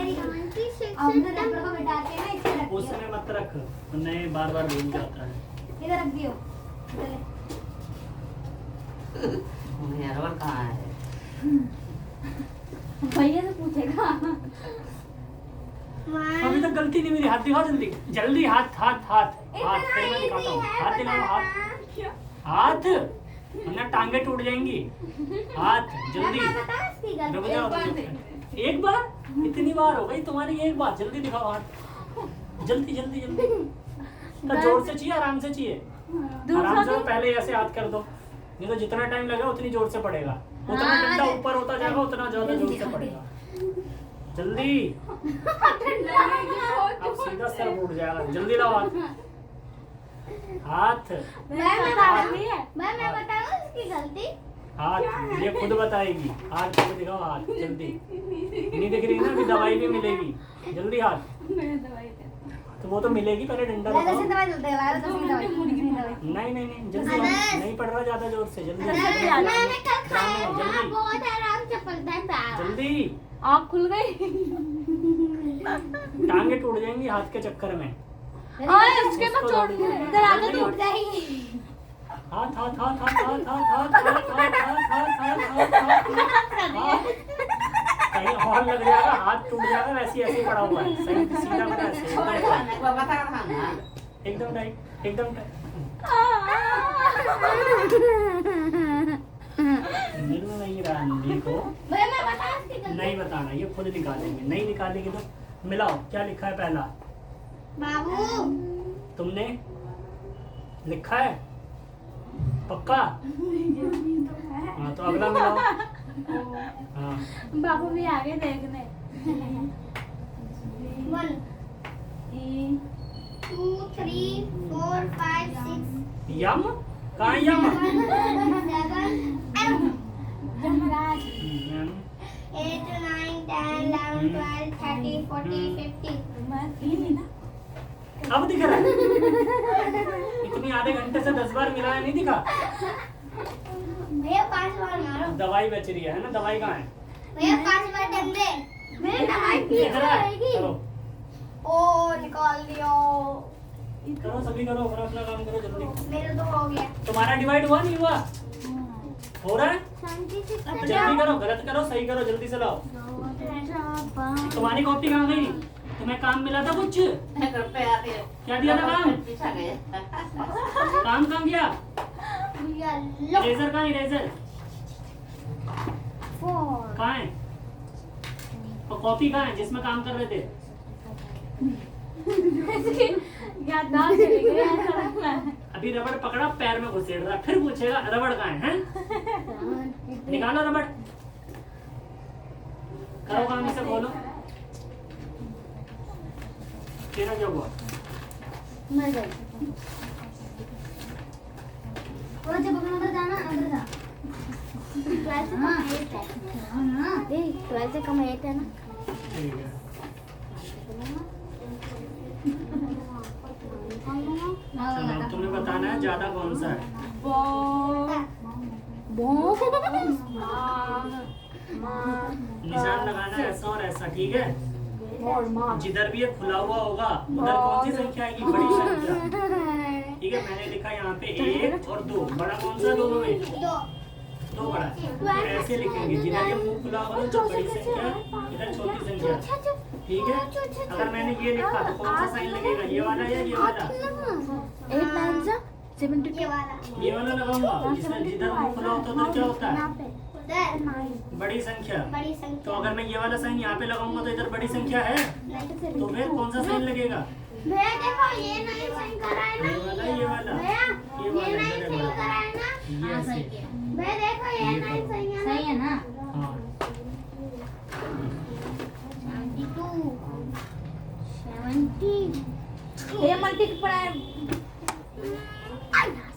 हमने रबड़ को बिठा के ना इसे रख दिया। उसमें मत रख नहीं बार भूल जाता है। इधर रख दियो। चले। रबड़ कहाँ है? भैया से पूछेगा। अभी तक गलती नहीं मेरी। हाथ दिखाओ जल्दी जल्दी। हाथ हाथ हाथ हाथ फिर मैं दिखाता हूँ। हाथ दिखाओ हाथ हाथ वरना टांगे टूट जाएंगी। हाथ जल्दी रुक जाओ। एक बार इतनी बार हो गई तुम्हारी। एक बार जल्दी दिखाओ हाथ जल्दी जल्दी जल्दी। तो जोर से चाहिए आराम से चाहिए? आराम से पहले ऐसे हाथ कर दो नहीं तो जितना टाइम लगेगा उतनी जोर से पड़ेगा। उतना डंडा ऊपर होता जाएगा उतना ज्यादा जोर से पड़ेगा। जल्दी अब सीधा सर फूट जाएगा। जल्दी लाओ हाथ हाथ मैं बताऊं इसकी गलती? हाथ ये खुद बताएगी। हाथ खुद दिखाओ हाथ जल्दी। नहीं दिख रही ना अभी दवाई भी मिलेगी। जल्दी हाथ तो वो तो मिलेगी पहले डंडा लगाओ। नहीं नहीं जल्दी नहीं पड़ रहा ज्यादा जोर से। जल्दी मैंने कल खाया था बहुत आराम से पलटा था। जल्दी आँख खुल गई। टांगे टूट जाएंगी हाथ के चक्कर में। उसके तो छोड़ दे। इधर आके टूट जाएगी। हाथ हाथ हाथ हाथ हाथ हाथ हाथ हाथ कहीं और लग जाएगा हाथ टूट जाएगा। वैसे ऐसे पड़ा हुआ है सही सीधा बना ऐसे एकदम टाइट एकदम टाइट। मिल नहीं रहा देखो। नहीं बताना ये खुद निकालेंगे। नहीं निकालेंगे तो मिलाओ। क्या लिखा है पहला? बाबू तुमने लिखा है पक्का? हाँ तो अगला मिलाओ। हाँ बाबू भी आगे देखने। 1 2 3 4 5 6 यम कहाँ है यम? 7 8 9 10 11 12 13 14 15 अब दिख रहा है? इतनी आधे घंटे से 10 बार मिलाया नहीं दिखा? भैया 5 बार मारो। दवाई बच रही है ना? दवाई कहाँ है? भैया 5 बार डंडे। मैं दवाई पी दिख रहा है? करो ओ निकाल दियो। करो सभी करो अपना काम करो जल्दी। मेरे 2 हो गया। तुम्हारा डिवाइड हुआ नहीं हुआ? हो रहा है? शांति से जल्दी करो गलत करो सही करो जल्दी से लाओ। तुम्हारी कॉपी कहाँ गई? तुम्हें काम मिला था कुछ? क्या दिया था काम? काम कहाँ गया? इरेजर कहाँ है? इरेजर 4 कहाँ है? और कॉपी कहाँ है जिसमें काम कर रहे थे? याददाश्त चली गई। अभी रबड़ पकड़ा पैर में घुसेड़ रहा फिर पूछेगा रबड़ कहाँ है? निकालो रबड़। करो काम इसे खोलो। तेरा क्या हुआ? मर गई। और जब अपना अंदर जाना अंदर जा। 12 से कम 8 है। देख 12 से कम 8 है ना। ठीक है। चलो तुम्हें बताना है ज्यादा कौन सा है। निशान लगाना है ऐसा और ऐसा ठीक है। जिधर भी ये खुला हुआ होगा उधर कौन सी संख्या आएगी? बड़ी संख्या ठीक है। मैंने लिखा यहाँ पे 1 और 2। बड़ा कौन सा दोनों में? 2 बड़ा है। तो ऐसे लिखेंगे जिधर ये मुंह खुला होगा तो बड़ी संख्या इधर छोटी संख्या ठीक है। अगर मैंने ये लिखा तो कौन सा साइन लगेगा? ये वाला या ये वाला? 8 9 72 ये वाला लगाऊंगा। जिधर मुंह खुला होता है उधर क्या होता है? उधर बड़ी संख्या। बड़ी तो संख्या। अगर मैं ये वाला साइन यहाँ पे लगाऊंगा तो इधर बड़ी संख्या है, तो फिर कौन सा साइन लगेगा? भैया देखो ये नहीं साइन करा है ना, ये वाला भैया ये ये वाला नहीं इधर साइन है करा है ना, ये ऐसे। भैया देखो ये ये नहीं करो। सही है सही है ना? हाँ 72 ये मल्टीप्लाई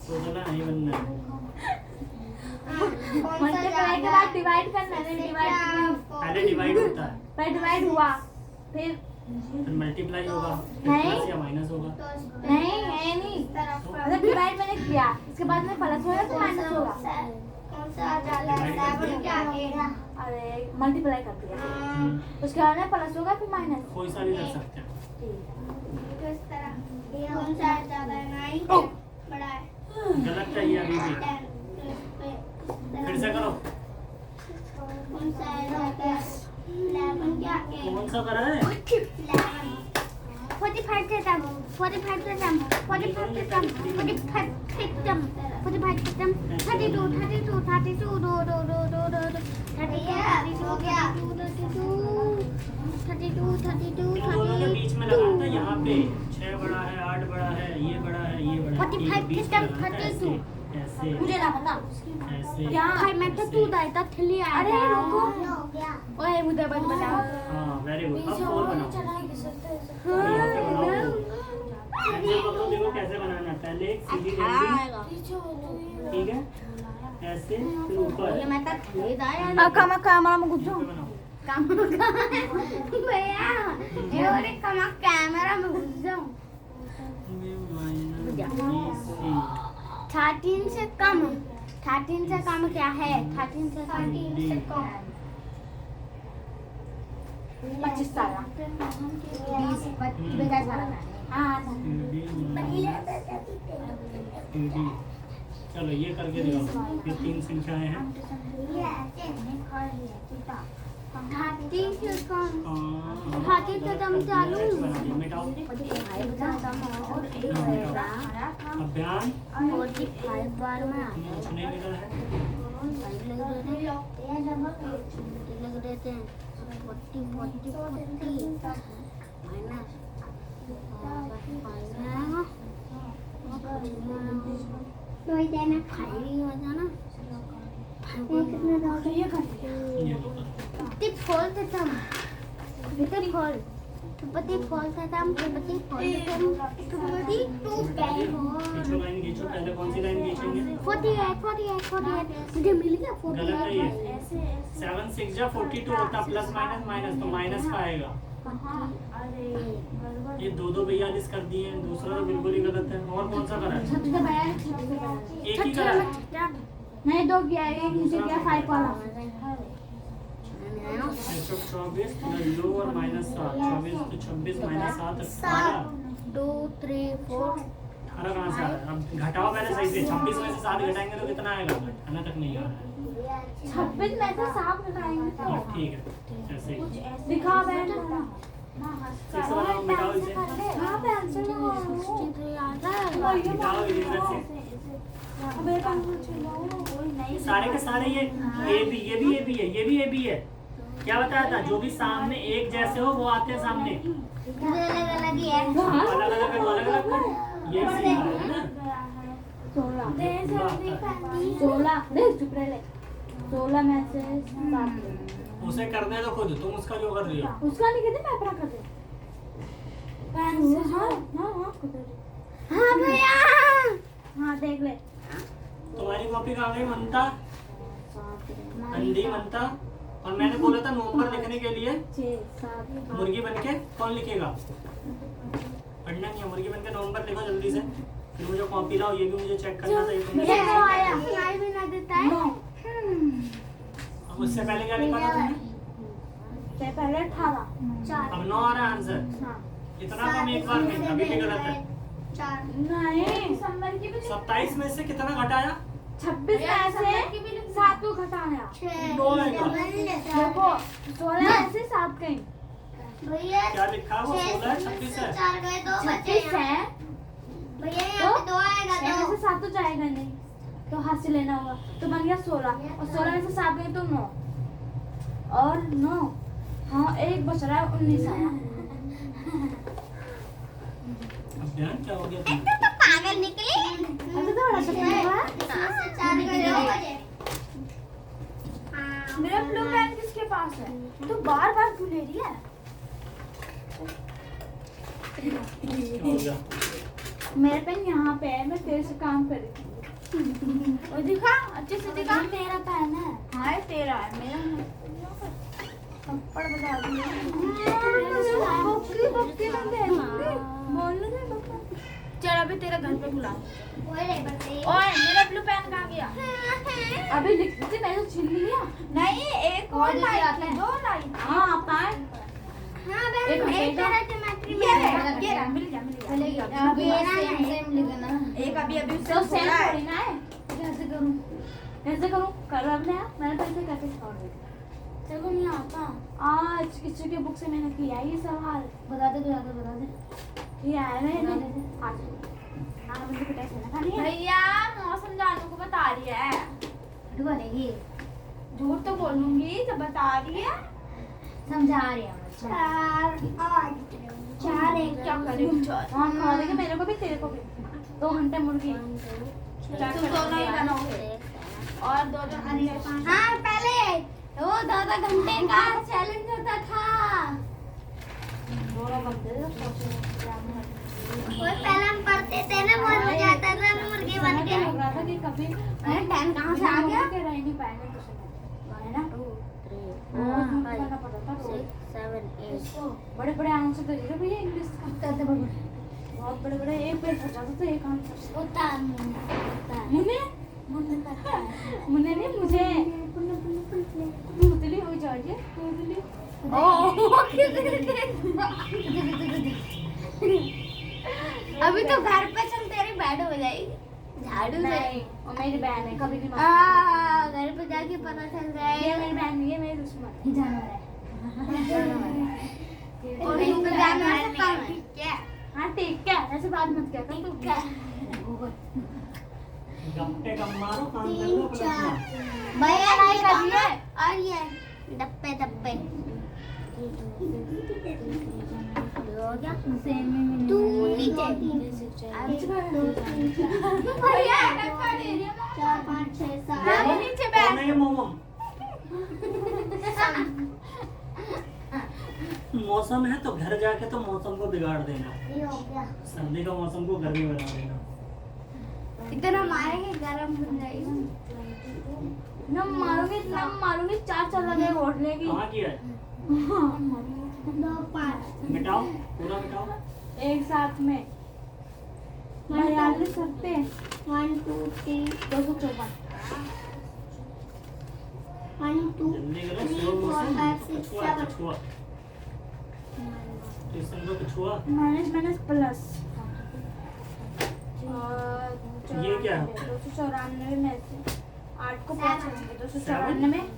टोटल नहीं बनना है। मल्टीप्लाई के बाद डिवाइड करना है, डिवाइड पहले डिवाइड होता है, पर डिवाइड हुआ फिर फिर मल्टीप्लाई होगा, फिर नहीं। प्लस या माइनस होगा। नहीं है नहीं, मतलब डिवाइड मैंने किया, इसके बाद में प्लस होगा तो माइनस होगा। कौन सा डाला है? 7 क्या है? अरे मल्टीप्लाई कर दिया, उसके बाद में प्लस होगा फिर माइनस। कोई सा भी कर सकते हैं। किस तरह? ये कौन सा ज्यादा है? 9 बड़ा है। गलत चाहिए अभी भी, 10 फिर से करो। कौन सा है ज्यादा? 11 क्या है? कौन सा करा है? 45 से कम, 45 से कम, 45 से कम, 45 से कम, 45 से कम, 32, 32, 32, 2, 2, 2, 2, 2, 2, 32, 32, 32, इन दोनों के बीच में लगाना है, यहाँ पे 6 बड़ा है, 8 बड़ा है, ये बड़ा है, ये बड़ा है। 45 एक बीच में system, लगाना है, 32। ऐसे मुझे ना पता। ऐसे क्या? भाई मैं तो तू दाई था थली आया। अरे रुको। ओए मुझे बस बताओ। हाँ वेरी गुड। अब 4 बनाओ। हाँ, यहाँ पे बनाओ। ऐसे पकड़ो, देखो कैसे बनाना है। पहले एक सीधी लाइन, ठीक है, ऐसे फिर ऊपर ये मैं तो थली दाई अब कैमरा में घुस जाओ। यहाँ पे बनाओ। भैया ये और एक कमा कैमरा में घुस जाऊं। -BC 13 से कम, 13 से कम क्या है? 13 से कम, 25 साल 20 25 का सारा है। हाँ CD। चलो ये करके दिखाओ। ये 3 संख्याएं हैं। 30 से कम, हाँ, 30 से कम चालू। बना दिया, मिटाओ। अभियान 45 बार में कुछ नहीं मिला है। लग देते हैं 40 माइनस तो इधर में 5 ही हो जाना। कितने डाल ये ये लो। टिप खोल देता हूँ, टिप खोल, पति खोल देता हूँ, पति खोल देता हूँ, पति टू कैन हो। खींचो लाइन, खींचो। पहले कौन सी लाइन खींचेंगे? 48 मुझे मिल गया गलत है 48। ये। 7 6 जा 42 होता, प्लस माइनस माइनस, तो माइनस का आएगा। ये 2 42 कर दिए हैं, दूसरा तो बिल्कुल ही गलत है। और कौन सा करा है? एक ही करा है। नहीं, 2 किया, एक नीचे किया 5 वाला। 124 प्लस 2 और माइनस 7, 24 तो 26 माइनस 7 18। 2 3 4 18 कहाँ से आ रहा है? अब घटाओ पहले सही से। 26 में से 7 घटाएंगे तो कितना आएगा? 18 तक नहीं आ रहा है। 26 में से 7 घटाएंगे तो हाँ, ठीक है, ऐसे ही। दिखा बैंड। 6 बनाओ, मिटाओ इसे। कहाँ पे आंसर लगाओ? 63 आ रहा है। मिटाओ इधर से। अबे नहीं, सारे के सारे ये भी है, ये भी है। क्या बताया था? जो भी सामने एक जैसे हो वो आते हैं सामने। अलग ही है। अलग अलग है तो अलग अलग। ये सीखा है ना? 16 16। 16 देख चुप रह ले। 16 में से 7 उसे करने दो खुद, तुम उसका क्यों कर रही हो? उसका नहीं कहते, मैं अपना कर दे। हाँ हाँ कर दे। हाँ भैया। हाँ देख ले। तुम्हारी कॉपी कहाँ गई मनता? अंधी मनता। और मैंने बोला था नवंबर लिखने के लिए 6 7 मुर्गी बनके कौन लिखेगा? पढ़ना नहीं है, मुर्गी बनके नवंबर लिखो जल्दी से। फिर मुझे कॉपी लाओ, ये भी मुझे चेक करना था। ये तुमने ये check तो किया। आया, सुनाई भी ना देता है। अब उससे पहले क्या लिखा था तुमने? से पहले 18 4 अब 9 आ रहा है आंसर। हाँ इतना कम एक बार में, अभी भी गलत है। 4 नहीं 27 में से कितना घटाया? 26 में से 7 को घटाया। 6 दो आएगा। देखो 16 में से 7 कहीं भैया क्या लिखा है वो? 16 26 है। 4 गए 2 बचे 26 है भैया यहाँ पे 2 आएगा तो 2 से 7 तो जाएगा नहीं। तो हाथ से लेना होगा, तो बन गया 16 और 16 में से 7 गए तो 9 और 9, हाँ एक बच रहा है 19 आया। अब ध्यान क्या हो गया तुम्हें? तो पागल निकली। अभी तो बड़ा सकता है। मेरा ब्लू पेन किसके पास है? तू बार बार क्यों ले रही है? क्या हो गया? मेरा पेन यहाँ पे है, मैं तेरे से काम कर रही थी। और दिखा अच्छे से दिखा। तेरा पेन है। हाँ ये तेरा है, मेरा नहीं। थप्पड़ बजा दूंगी। बक्की बंदे बोल दे बक्का। चल अभी तेरे घर पे बुला। ओए मेरा ब्लू पेन कहाँ गया? अभी लिखती मैं तो छीन लिया। नहीं एक और लाई थी, 2 लाई थी। हाँ पाए। हाँ बहन, एक एक मिनट। तरह ज्योमेट्री में ये है। रहा, मिल गया। अभी सेम लिखना। एक अभी उससे थोड़ा है। कैसे करूँ? कर अब नया मैंने तो इसे कैसे छोड़ दिया। तेरे को नहीं आता। आज किसी के बुक से मैंने किया ये सवाल। बता दे। ये आया मैंने आज खाना बंद के टेस्ट लेना खानी है। भैया मौसम जानू को बता रही है। बोलेगी। झूठ तो बोलूंगी जब बता रही है। समझा रही हूँ। 4 1 क्या करें? हाँ खा देंगे मेरे को भी तेरे को भी। 2 घंटे मुर्गी। तुम दोनों ही बनाओगे और 2 घंटे। हाँ पहले वो 2 घंटे का चैलेंज होता था। वो पहले हम पढ़ते थे ना, बहुत मजा आता था मुर्गी बन के। लग रहा था कि कभी अरे टाइम कहाँ से आ गया? के रह नहीं पाएंगे कुछ नहीं ना। 2 3 बहुत करना पड़ता था 6 7 8 बड़े बड़े आंसर दे रहे भैया इंग्लिश का। करते बड़े बहुत बड़े बड़े एक पेज हो जाता तो एक आंसर से। होता है। मुन्ने मुन्ने नहीं मुझे मुतली हो जाइए मुतली। अभी तो घर पे चल, तेरी बैड हो जाएगी झाड़ू से। नहीं और मेरी बहन है कभी नहीं घर पे जाके पता चल ये जाएगा। मेरी बहन नहीं है मेरी दुश्मन जानवर है। और तू तो जानवर है, कम है। हाँ ठीक है ऐसे बात मत क्या कर तू। गप्पे कम मारो, काम कर 3 लो अपना। 4 भैया नहीं कर रही है। और ये डब्बे हो गया। तू नीचे। भैया 4 5 6 7 नीचे कौन है ये मोमम? मौसम है तो घर जाके तो मौसम को बिगाड़ देना। ये हो गया। सर्दी का मौसम को गर्मी बना देना। इतना मारेंगे गरम हो जाएगा। नम मारूंगी 4 चल रहे ओढ़ने की। कहाँ किया है? 2 5 मिटाओ, पूरा मिटाओ। एक साथ में 42 सत्ते 1 2 3 254 1 2 जल्दी करो, 3 स्लो 4 मोशन। 5 6 कछुआ 7 कछुआ, ट्यूशन को कछुआ। माइनस प्लस ये क्या है? 294 में से 8 को 5 करेंगे 294 सेवन लिखता है।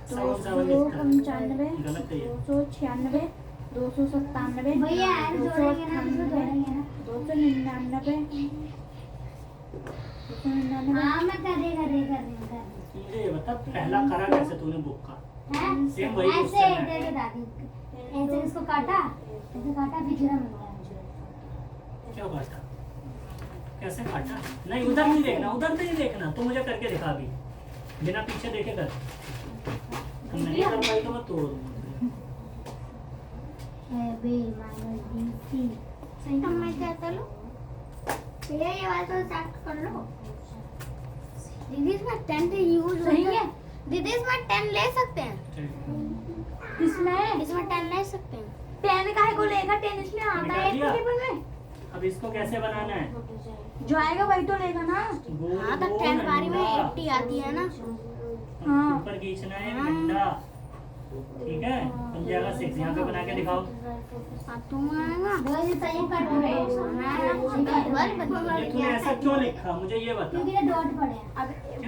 295 गलत है ये। 296 297 भैया यार जोड़ेंगे ना, तो जोड़ेंगे ना। 299 हाँ मैं कर रही हूँ। मुझे ये बता, पहला करा कैसे तूने बुक का? हैं? सेम वही ऐसे क्वेश्चन है। दे दादी, ऐसे इसको काटा, ऐसे काटा फिर गिरा मिल गया। क्या काटा? कैसे काटा? नहीं उधर नहीं देखना, उधर नहीं देखना। तू मुझे करके दिखा अभी, बिना पीछे देखे कर। नहीं कर पाई तो मैं तोड़ दूंगा। B minus BC सही तो मैं क्या करूँ? ये वाला तो स्टार्ट कर लो। दीदी इसमें 10 से यूज सही है। दीदी इसमें 10 ले सकते हैं। इसमें इसमें 10 ले सकते हैं। 10 काहे को लेगा? 10 इसमें आता निकाल है एक दिया? टेबल में। अब इसको कैसे बनाना है? जो आएगा वही तो लेगा ना। गोल हाँ तो गोल 10 बारी में अंडा। 80 आती है ना। हाँ। ऊपर खींचना है अंडा, ठीक है? बन जाएगा 6। यहाँ पे बना के दिखाओ। हाँ तुम आएगा। वही सही कट रहे हैं। ये तूने ऐसा क्यों लिखा, मुझे ये बता। क्योंकि ये डॉट पड़े हैं। अब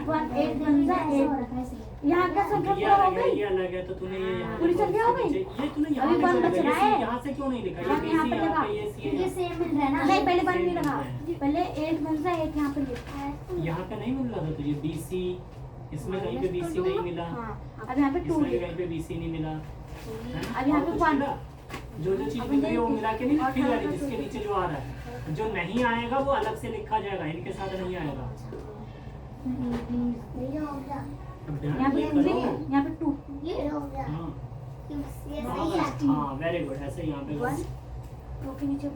1 8 बन 8 यहाँ का संख्या ये पूरा हो अलग है, गई। ये अलग है, तो तूने ये यहाँ पूरी लिखा, संख्या हो उसके गई? नीचे- ये तूने यहाँ अभी पे वन क्यों बच लिखा? रहा है। यहाँ से क्यों नहीं लिखा? ये हाँ, यहाँ BC पे यहाँ लगा। पे, ये C ये यहाँ सेम मिल रहा है ना। नहीं पहले 1 नहीं सेम लगा, है। पहले 8 बन 8 यहाँ पे लिखा है। यहाँ पे नहीं मिल रहा था तुझे BC, इसमें कहीं पे BC नहीं मिला, अब यहाँ पे 2 इसमें भी कहीं पे BC नहीं मिला, है ना? अब यहाँ और पे कुछ 1 मिला? जो जो चीज मिल रही है वो मिला के नहीं लिखी जा रही, जिसके नीचे जो आ रहा है, जो नहीं आएगा वो अलग से लिखा जाएगा, इनके साथ नहीं आएगा। ये हो गया, अब ध्यान यहाँ पे ये 2 करो। यहाँ पे 2 ये हो गया, हाँ ये सही है। हाँ वेरी गुड, ऐसे यहाँ पे 1 2 के नीचे 1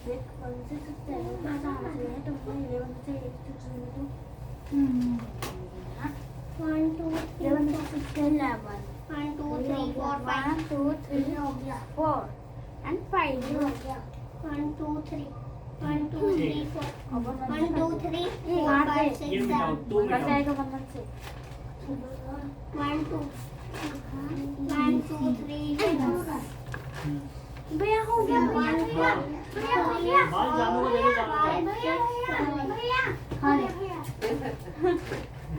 देख 1 से 7 का आंसर है तो 11 से 8 से 2 1 2 3 11 1 2 3 4 5 2 3 हो गया 4 and 5 हो गया 1 2 3 1 2 3 4 1 2 3 4 5 6 ये मिटाओ, 7 2 कट मिटाओ। जाएगा 1 1 से 1 2 1 2 3 हम्म। भैया हो गया भैया भैया हो गया बाल जानू को देखो, जानू को। भैया हाँ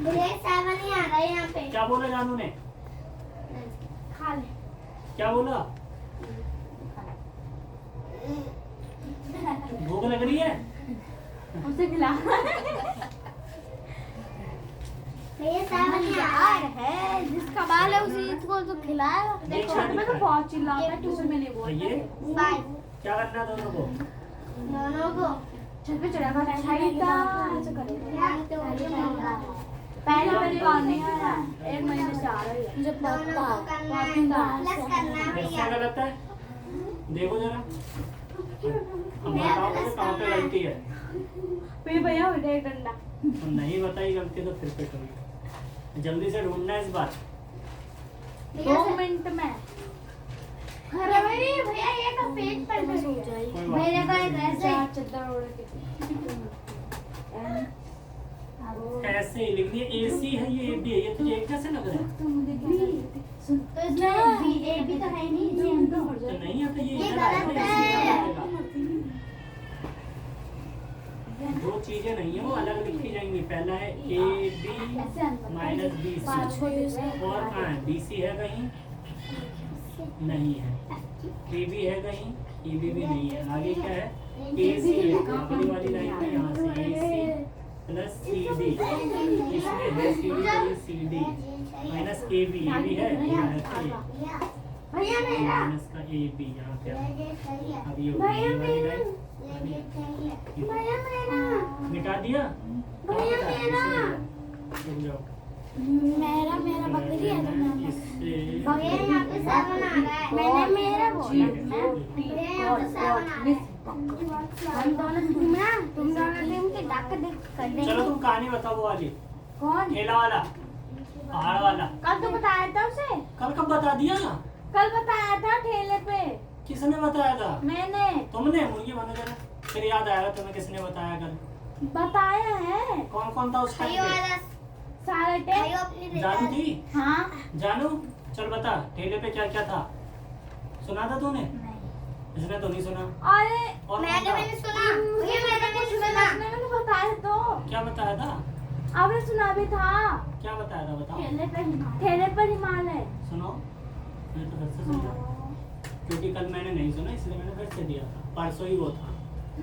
भैया 7 नहीं आ रहा है यहाँ पे क्या बोला जानू ने? खा ले क्या बोला? भूख लग रही है? उसे खिला भैया 7 नहीं आ रहा है जिसका बाल है उसी को तो खिलाएगा देखो, मैं तो बहुत चिल्लाता है ट्यूशन में नहीं बोलता ये बाय क्या करना है दोनों को? दोनों को छत पे चढ़ा कर छाईता ऐसे करेगा पहले पहले बार नहीं आया 1 महीने से आ रहा है मुझे दोनों पता को करना है प्लस करना है कैसे भैया गलत है? देखो जरा, अब बताओ मुझे कहाँ पे गलती है। फिर भैया उठे एक डंडा और नहीं बताई गलती तो फिर पे कभी, जल्दी से ढूंढना है इस बार। 2 मिनट में अरे भैया ये तो पेज पर कोई बात मेरे का नहीं। एक ऐसे चादर ओढ़ के ऐसे ही लिख दिए, AC है ये AB है, ये तुझे एक जैसे लग रहा है? तो मुझे क्या तो इसमें बी ए बी तो है नहीं जी तो नहीं आता ये ये इधर आएगा, गलत इसी है। में आएगा। दो चीजें नहीं है वो अलग लिखी जाएंगी, पहला है AB माइनस BC और BC है कहीं नहीं है, AB है कहीं, EB भी नहीं है, आगे क्या है AC है, अगली वाली लाइन में यहाँ से AC प्लस CD, इसमें है CD माइनस AB, AB है यहाँ है तो ये भैया मेरा माइनस का AB यहाँ पे आ। ये सही है अब ये हो गई ये वाली लाइन, ये सही है भैया मेरा मिटा दिया? भैया कहाँ पे मेरा। था? रुक जाओ। मेरा मेरा बकरी है तो मैं इससे भैया यहाँ पे 7 आ रहा है मैंने मेरा बोला भैया यहाँ पे 7 आ रहा है हम दोनों तुम दोनों टीम के डाक देख कर चलो देंगे तुम कहानी बताओ, वो वाली कौन ठेला वाला, पहाड़ वाला। कल तो बताया था उसे कल कब बता दिया? कल बताया था ठेले पे किसने बताया था? मैंने तुमने? मुर्गी बनो जरा, फिर याद आएगा तुम्हें किसने बताया कल। बताया है कौन कौन था उस भाई टाइम पे? वाला सारे भाई टे अपनी जानू थी? हाँ जानू चल बता, ठेले पे क्या क्या था? सुना था तूने? इसने तो नहीं सुना। अरे और मैंने सुना भैया मैंने भी सुना मैंने बताया तो क्या बताया था? आपने सुना भी था क्या बताया था बताओ? ठेले पर हिमालय सुनो, मैं तो फिर से सुना, क्योंकि कल मैंने नहीं सुना इसलिए मैंने फिर से दिया था। परसों ही वो था।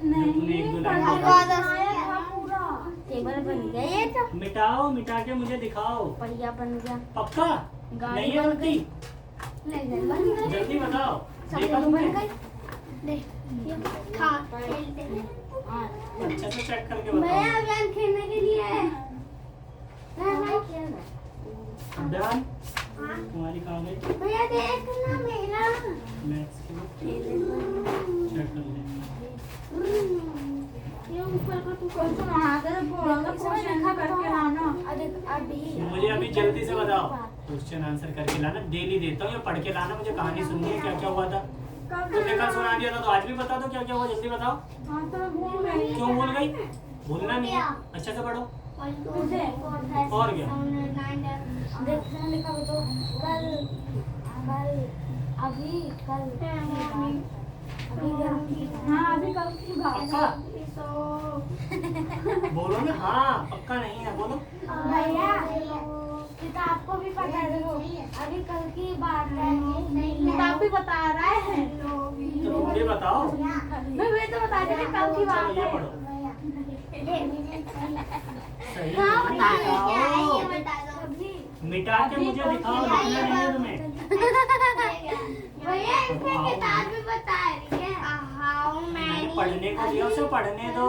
नहीं तूने एक दो कल लाइन तो बताई। सुनाया था पूरा टेबल बन गया ये तो मिटाओ, मिटा के मुझे दिखाओ। पहिया बन गया पक्का? गाड़ी नहीं है बन गलती? नहीं बन गया जल्दी बताओ। सब देखा लोग बन तुमने? गए देख ये खा खेलते हैं अच्छे से चेक करके मैं बताओ। अभियान खेलने के लिए है अभियान तुम्हारी कहाँ गई? भैया देख ना मेरा मैथ्स की बुक चेक कर ले। ये ऊपर का तू कल सुना था बोला क्वेश्चन करके लाना अभी मुझे अभी जल्दी से बताओ, क्वेश्चन आंसर करके लाना। डेली देता हूँ या पढ़ के लाना। मुझे कहानी सुननी है, क्या क्या हुआ था। तुमने कल सुना दिया था तो आज भी बता दो क्या क्या हुआ, जल्दी बताओ। हाँ तो भूल गई क्यों भूल गई? भूलना नहीं है, अच्छे से पढ़ो। और क्या? देखना लिखा तो कल कल अभी कल हाँ अभी कल की बात पक्का? बोलो ना, हाँ पक्का नहीं है बोलो। भैया किताब को भी पता है देखो अभी कल की बात है किताब भी बता रहा है तो बताओ। मैं वही तो बता रही थी कल की बात चलो ये है। पढ़ो। सही हाँ बता दो क्या है ये बताओ। बता दो। मिटा के मुझे दिखाओ, लिखना नहीं है तुम्हें। भैया इसमें किताब भी बता रही है हाउ मैंने मैनी पढ़ने को दिया, उसे पढ़ने दो।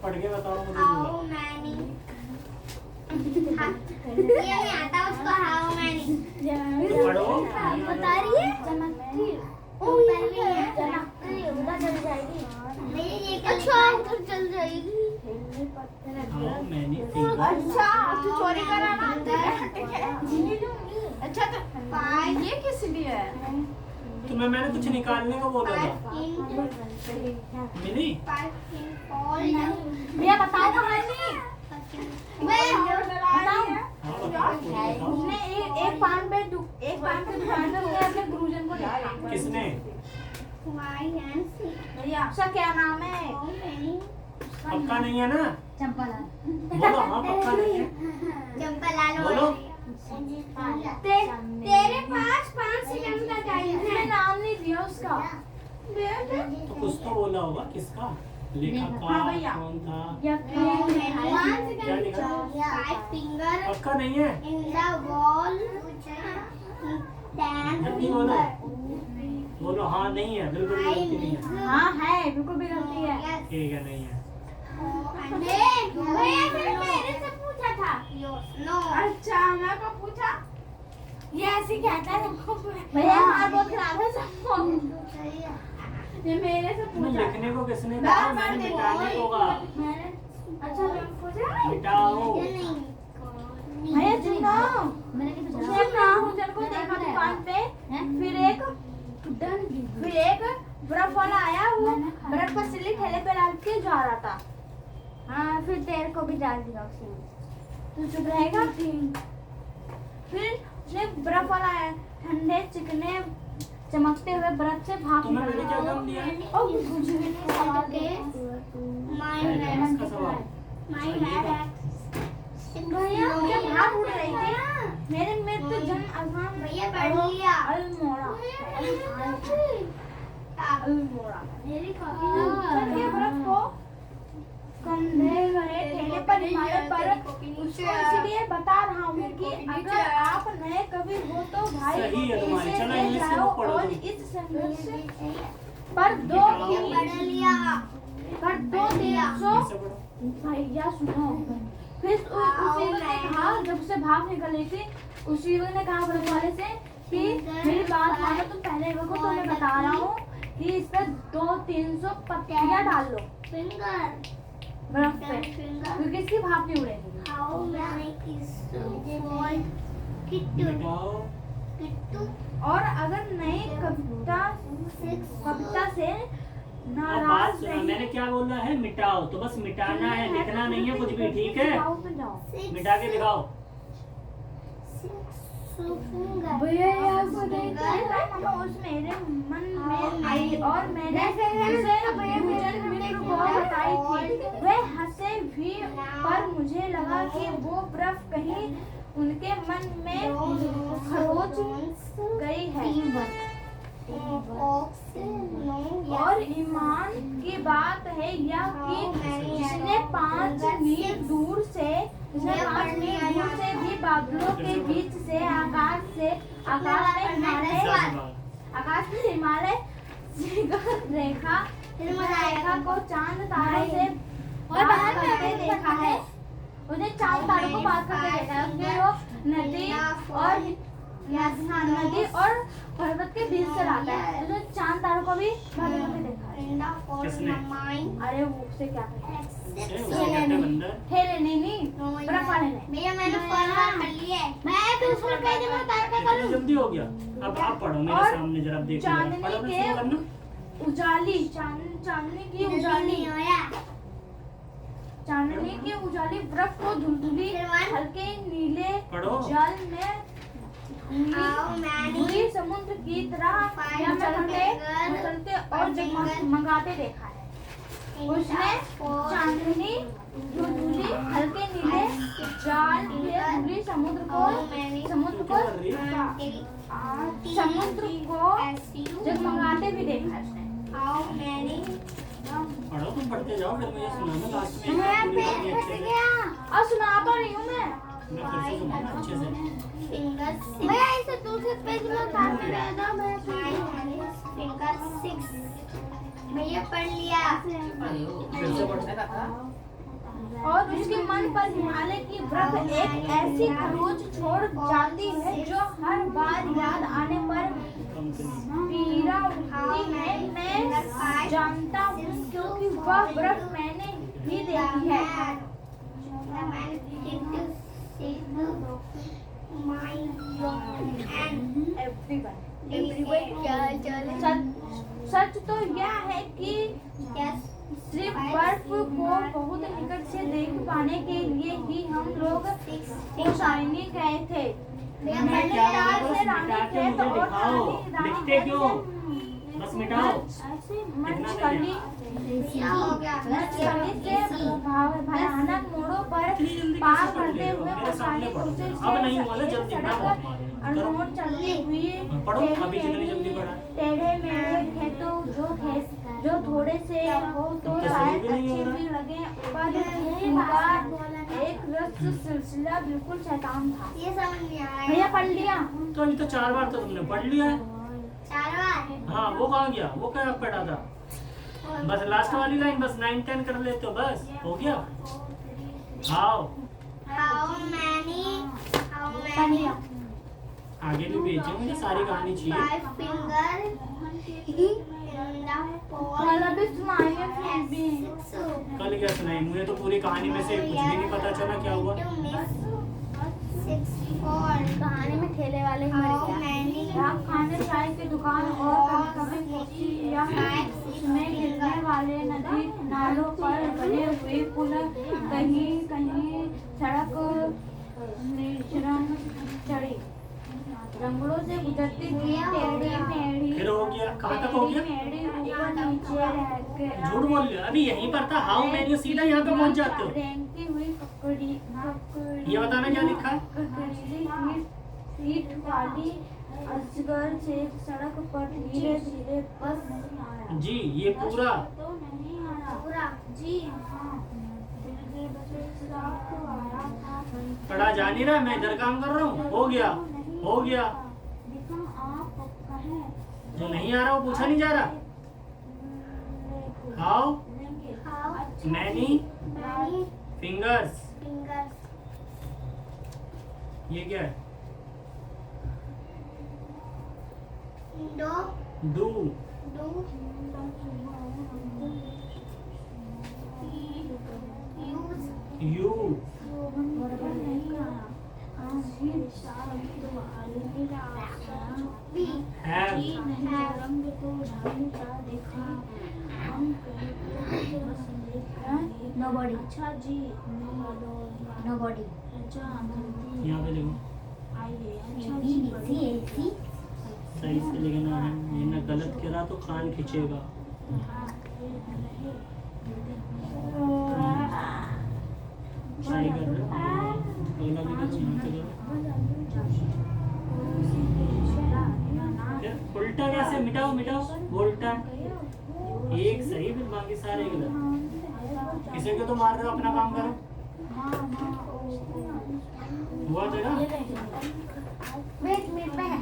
पढ़ के बताओ मुझे हाउ पूरा। मैनी ये नहीं आता उसको हाउ मैनी तो पढ़ो। बता रही है चमकती ऊपर भी है चमकती उधर चल जाएगी मेरी ये अच्छा उधर चल जाएगी हाउ मैनी फिंगर। अच्छा तू चोरी करा ना ठीक है। अच्छा तो ये किस लिए है? तुम्हें मैंने कुछ निकालने को बोला था। मिली? भैया बताओ कहानी। बताओ। हाँ बताओ, पूरी बताओ। उसने एक पान पे दुकान पे गया अपने गुरुजन को देखा। किसने? भैया उसका क्या नाम है? पक्का नहीं है ना? बोलो हाँ पक्का नहीं है। बोलो। तेरे पास 5 सेकंड का टाइम उसने है नाम नहीं दिया उसका। तो कुछ तो बोला होगा, किसका? लेखक हाँ भैया। कौन था? क्या लिखा? 5 फिंगर पक्का नहीं है? in the wall जल्दी बोलो। बोलो हाँ नहीं है, बिल्कुल भी गलती नहीं है। हाँ है बिल्कुल भी गलती है। ठीक है, नहीं है। भैया फिर मेरे से पूछा था नो अच्छा मैं को पूछा। ये ऐसे कहता है भैया हमारा बहुत खराब है सबको। ये मेरे से तुम्हें पूछा। लिखने को किसने कहा? मैंने मिटाने को कहा। अच्छा मैं पूछा। मिटाओ। भैया सुनो। उसने गुरुजन को देखा दुकान पे। फिर एक बर्फ वाला आया, वो बर्फ का सिल्ली ठेले पे डाल के जा रहा था। हाँ फिर तेरे को भी डाल दिया उसने तू चुप रहेगा? फिर उसने बर्फ वाला आया, ठंडे चिकने चमकते हुए बर्फ से भाग तुम्हें मैंने क्या काम दिया? और गुरुजी ने सवाल किया। इसका सवाल। भैया मुझे भाग उड़ रही थी। मेरे तो जन अल्फाम भैया पढ़ लिया अल्मोड़ा मेरी चल के बर्फ को कंधे भरे ठेले पर इमारत पर उसको इसलिए बता रहा हूँ कि अगर आप नए कवि हो तो भाई सही है तुम्हारी। इसे चलो ले इंग्लिश में जाओ पढ़ो और तुम। इस संघर्ष पर दो पढ़ लिया 300 इसे पढ़ो। भैया सुनो। फिर उसी ने कहा, जब से भाग निकल रही थी, उसी ने कहा बर्फ वाले से कि मेरी बात मानो, तुम पहले को तो मैं बता रहा हूँ कि इस पर 200-300 पत्तियां डाल लो फिंगर बर्फ पे, क्योंकि इसकी भाप नहीं उड़ेगी। हाउ मैनी किट्टू मिटाओ। किट्टू और अगर नई कविता से अब बात नाराज सुनो, नहीं, मैंने क्या बोला है? मिटाओ। तो बस मिटाना है, लिखना नहीं है कुछ भी। ठीक है, जाओ तो जाओ। मिटा के दिखाओ। भैया मामा उस मेरे मन में आई और मैंने उसे गुरुजन मित्र को बताई थी। वे हंसे भी, पर मुझे लगा कि वो बर्फ कहीं उनके मन में खरोच गई है। और ईमान की बात है यह कि जिसने 5 मील दूर से भी बादलों के बीच से आकाश में हिमालय रेखा को चांद तारों से पार करते देखा है। उन्हें चांद तारों को पार करते देखा है। उसने वो नदी और पर्वत के बीच से लाता है। उसने चांद तारों को भी पार करके देखा है। किसने? अरे वो उससे क्या कहें? उसे कहते हैं बंदर। ठेले नहीं बर्फ वाले ने। भैया मैंने फॉर्मूला कर लिया है मैं दूसरा पेज में उतार के इतनी करूं जल्दी हो गया? अब आप पढ़ो मेरे और सामने जरा, देखो चांदनी पढ़ो ना, के शुरू करना। उजाली चांदनी की उजाली नहीं होया चांदनी की उजाली बर्फ को धुंधली हल्के नीले पढ़ो। जल में हाउ मैनी पूरी समुद्र की तरह मचलते और जगमगाते देखा है। उसने चांदनी धुंधली हल्के नीले जाल के धुंधली समुद्र को क्या कर रही है? समुद्र को जगमगाते भी देखा है उसने। पढ़ो, तुम पढ़ते जाओ, फिर मुझे सुनाना लास्ट में। मैं पूरी पेन कहानी फट अच्छे से। गया। और सुना तो रही हूँ मैं। मैं फिर से सुनाऊंगा अच्छे से। भैया इसे दूसरे पेज में काट के दे दो। मैं भैया पढ़ लिया। फिर से पढ़ने का था। और उसके मन पर हिमालय की बर्फ एक ऐसी खरोच छोड़ जाती है जो हर बार याद आने पर पीड़ा उठती है। मैं जानता हूँ क्योंकि वह बर्फ मैंने भी देखी है। सच तो यह है कि सिर्फ बर्फ को बहुत निकट से देख पाने के लिए ही हम लोग ओसाइनी गए थे। मैं क्या बोलूं, बस मिटा के मुझे दिखाओ। लिखते क्यों? बस मिटाओ। मंचकली से भयानक मोड़ों पर पार करते हुए ओसाइनी दूसरे अब नहीं हुआ ना, जल्दी पढ़ो। अनमोल चलती हुई पढ़ो, अभी जितनी जल्दी पढ़ा। टेढ़े मेढ़े खेतों जो थोड़े से हो तो शायद अच्छे भी लगे, पर उनका एक रस सिलसिला बिल्कुल शैतान था। ये समझ नहीं आया। भैया पढ़ लिया? तो अभी तो 4 बार तो तुमने पढ़ लिया है। 4 बार। हाँ, वो कहाँ गया? वो क्या पढ़ा था? बस लास्ट वाली लाइन, बस 9, 10 कर लेते हो, बस हो गया। हाउ मैनी आगे भी भेजे, मुझे सारी कहानी चाहिए। 5 फिंगर अभी सुनाइए फिर भी। कल क्या सुनाई? मुझे तो पूरी कहानी में से कुछ भी नहीं पता चला क्या हुआ। कहानी में ठेले वाले ही मर गया। यहाँ खाने चाय की दुकान और कभी कोठी या उसमें गिरने वाले नदी नालों पर बने हुए पुल, कहीं कहीं सड़क निर्जन चढ़ी जंगलों से गुजरती हुई टेढ़ी मेढ़ी फिर हो गया, कहाँ तक हो गया? मेढ़ी ऊपर नीचे रह के झूठ बोल रहे हो। अभी यहीं पर था, हाउ मैनी, सीधा यहाँ पे पहुँच जाते हो। रेंगती हुई ककड़ी ये बताना क्या लिखा है? ककड़ी सीट वाली अजगर से सड़क पर धीरे धीरे बस आया। जी, ये पूरा तो नहीं आया पूरा जी। हाँ, धीरे धीरे बस रात को आया था। पढ़ा जा नहीं रहा, मैं इधर काम कर रहा हूँ। हो गया, हो गया। देखो आप कहें जो नहीं आ रहा वो पूछा नहीं जा रहा। हाउ मैनी फिंगर्स, ये क्या है? Do you have Nobody. अच्छा जी nobody. यहाँ पे देखो, सही से लिखना है। ये ना गलत करा तो कान खींचेगा। सही कर रहे हो। अगला भी कुछ यहाँ पे करो। फिर उल्टा कैसे? मिटाओ मिटाओ, उल्टा एक सही, फिर बाकी सारे गलत। किसी को तो मार रहे हो, अपना काम करो। हुआ तेरा? वेट मेरे पे है।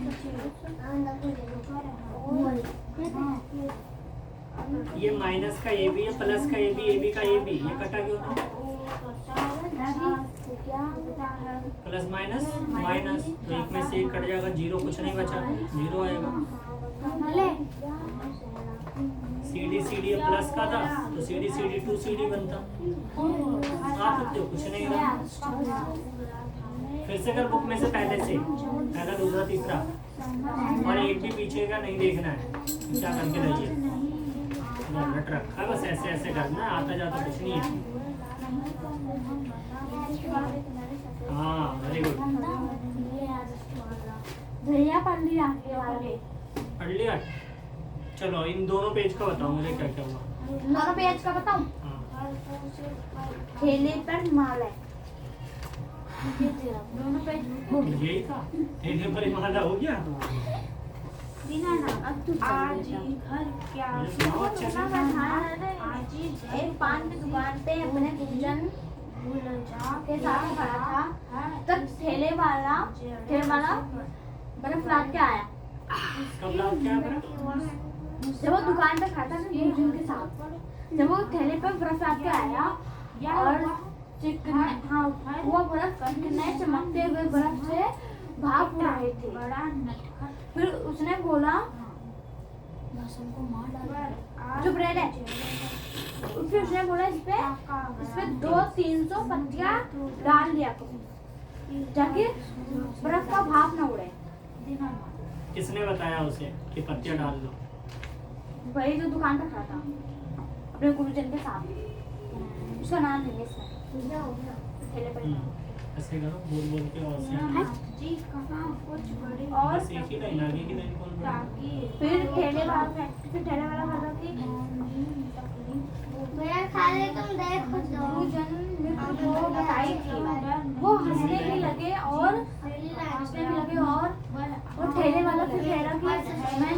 ये माइनस का ये भी है, प्लस का ये भी का ये भी, ये कटा क्यों था? प्लस माइनस माइनस, तो एक में से एक कट जाएगा, 0 कुछ नहीं बचा, 0 आएगा। CD CD प्लस का था तो CD CD 2 CD बनता। आप सकते हो, कुछ नहीं रहा। फिर से कर बुक में से पहले से, पहला दूसरा तीसरा, और एक भी पीछे का नहीं देखना है। क्या करके रहिए, रट रखा है, बस ऐसे ऐसे करना है, आता जाता कुछ नहीं है। हाँ वेरी गुड, भैया पढ़ लिया? पढ़ लिया। चलो इन दोनों पेज का बताओ मुझे क्या क्या हुआ। दोनों पेज का बताऊं? हाँ। ठेले पर हिमालय, ये तेरा दोनों पेज यही था तेरे परिमाला हो गया। अब तू आज घर क्या ये सुनाओ अच्छे से। आज एक पान की दुकान पे अपने गुंजन के साथ खड़ा था, तब ठेले वाला बर्फ लाद के आया। कब लाद क्या बड़ा? जब वो दुकान पे खड़ा था गुंजन के साथ, जब वो ठेले पे बर्फ लाद के आया और वो बर्फ कितने चमकते हुए बर्फ से भाप उड़ रहे थे। फिर उसने बोला मौसम को मार डाला, चुप रह ले। फिर उसने बोला इस पे 200-300 पत्तियां डाल दिया करो ताकि बर्फ का भाप न उड़े। किसने बताया उसे कि पत्तियां डाल दो? वही जो दुकान पे खड़ा था अपने गुरुजन के सामने, उसका नाम नहीं है इसमें ठेले पर। ऐसे करो बोल बोल के और से और बस एक ही लाइन आगे की लाइन कौन बोल? फिर ठेले वाला बोला कि मेरा खाली तुम देखो तो गुरुजन ने वो बताई थी। वो हंसने भी लगे और ठेले वाला फिर कह रहा कि मैं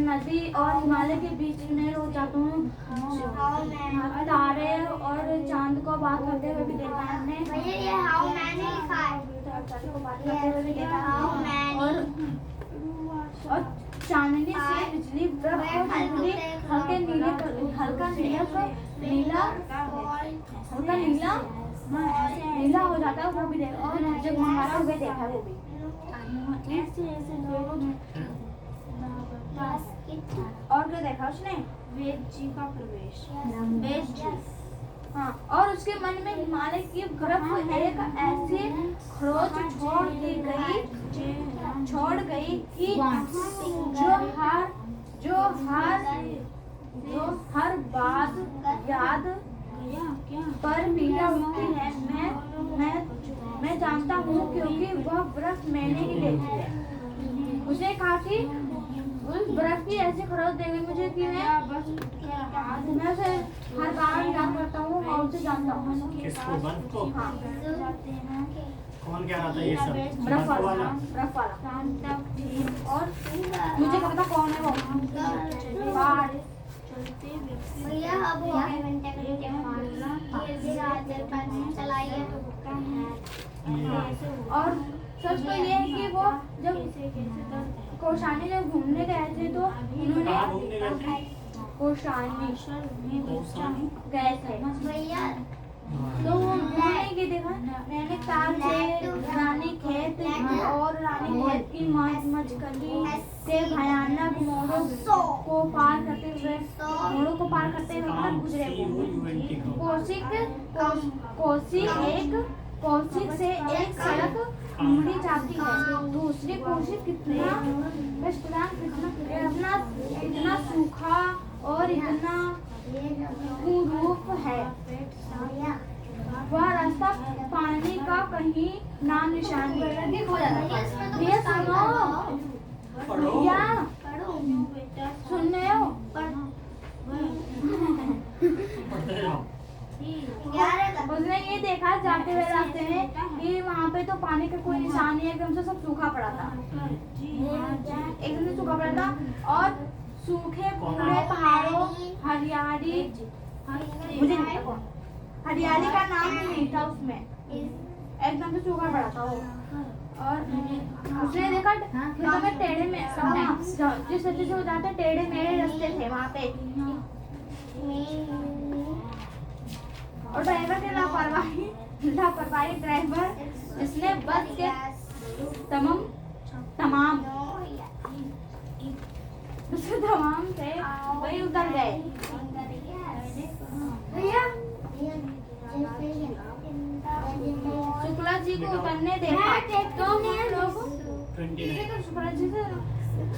नदी और हिमालय के बीच में रोज जाता हूँ। तारे और चांद को बात करते हुए भी देखा है हमने। भैया ये हाउ मैंने लिखा है। चांद को बात करते हुए भी देखा हाउ है। मैंने और चांदनी से बिजली बर्फ को बिजली हल्का नीला हो जाता है, वो भी देखा। और जगमगाते हुए देखा है वो भी। और क्या देखा उसने? वेद जी का प्रवेश। वेद जी, हाँ। और उसके मन में हिमालय की बर्फ एक ऐसी खरोच छोड़ गई कि जो हर बात याद पर मीठा उठती है। मैं जानता हूँ क्योंकि वह बर्फ मैंने ही देखी है। उसने कहा कि उस बर्फ की ऐसी खरोच देगी मुझे कि मैं उसे हर बार याद करता हूँ और उसे जानता हूँ। किसको? बर्फ को? हाँ, कौन कह रहा था ये सब? बर्फ वाला। और मुझे क्या पता कौन है वो। भैया अब घंटे चलाइए और सच तो ये है कि वो जब कोशानी जब घूमने गए थे तो कहाँ घूमने गए थे? कोशानी गए थे। भैया तो वो उन्होंने ये देखा नैनीताल से रानी खेत और रानी खेत की मचकली से भयानक मोड़ों को पार करते हुए मत गुजरे। कोशिक से एक सड़क मुड़ी जाती है। दूसरी कोशिक इतना सूखा और इतना कुरूप है। वह रास्ता पानी का कहीं नाम निशान नहीं। ये सुनो भैया, सुन रहे हो? उसने ये देखा जाते हुए रास्ते में कि वहाँ पे तो पानी का कोई निशान नहीं है, एकदम से सब सूखा पड़ा था। एकदम से सूखा पड़ा था और सूखे पूरे पहाड़ों हरियाली, मुझे नहीं पता कौन, हरियाली का नाम नहीं था उसमें, एकदम से सूखा पड़ा था वो। और उसने देखा खेतों में टेढ़े में जिस सच्चे से हो जाते टेढ़े मेढ़े रास्ते थे वहाँ पे। और ड्राइवर के लापरवाही ड्राइवर जिसने बस के तमाम थे वही उतर गए। भैया शुक्ला जी को उतरने देखा तो शुक्ला जी से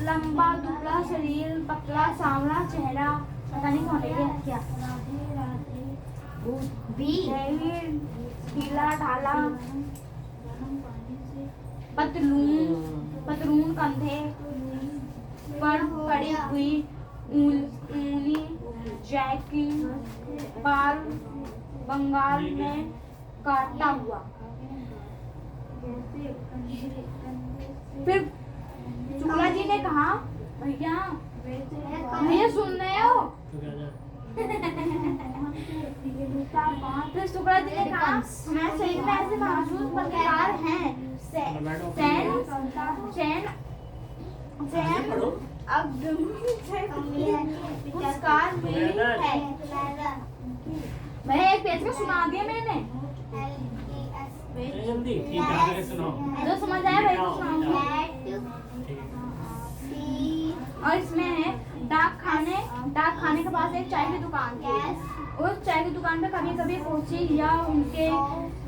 लंबा दुबला शरीर, पतला सांवला चेहरा, पता नहीं कौन है क्या, ढीला ढाला पतलून कंधे पर पड़ी हुई ऊनी जैकेट, बाल बंगाल में काटता हुआ। फिर शुक्ला जी ने कहा भैया भैया सुन रहे हो? तो क्या था? फिर शुक्ला जी ने कहा मैं सही में ऐसे महसूस पत्रकार हैं आगे पढ़ो। पुरस्कार मिली है। मैं एक पेज का सुना दिया मैंने, जल्दी ठीक है, आगे सुनाओ। जो समझ आया वही तो सुनाऊंगी। ठीक है। और इसमें है डाक खाने के पास एक चाय की दुकान थी। उस चाय की दुकान पे कभी कभी कोसी या उनके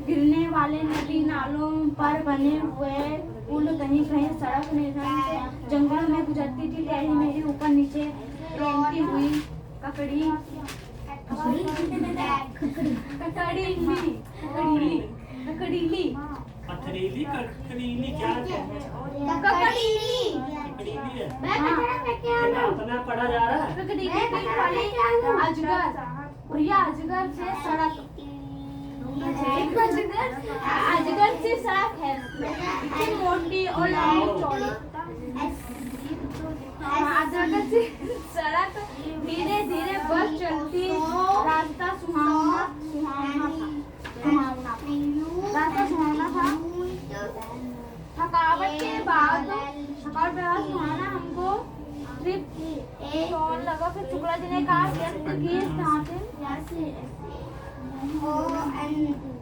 गिरने वाले नदी नालों पर बने हुए पुल, कहीं कहीं सड़क निर्धन से जंगल में गुजरती थी। टेढ़ी मेढ़ी ऊपर नीचे रेंगती हुई ककड़ी ककड़ीली पथरीली ककड़ीली क्या है? ककड़ीली ककड़ीली है। हाँ। अपना पढ़ा जा रहा है। ककड़ीली पीठ वाली अजगर, भैया अजगर से सड़क अजगर से सड़क है इतनी मोटी और लंबी चौड़ी। अजगर से सड़क धीरे धीरे बस चलती, रास्ता सुहावना था। थकावट के बाद सुहाना हमको सिर्फ लगा। फिर शुक्ला जी ने कहा व्यक्त की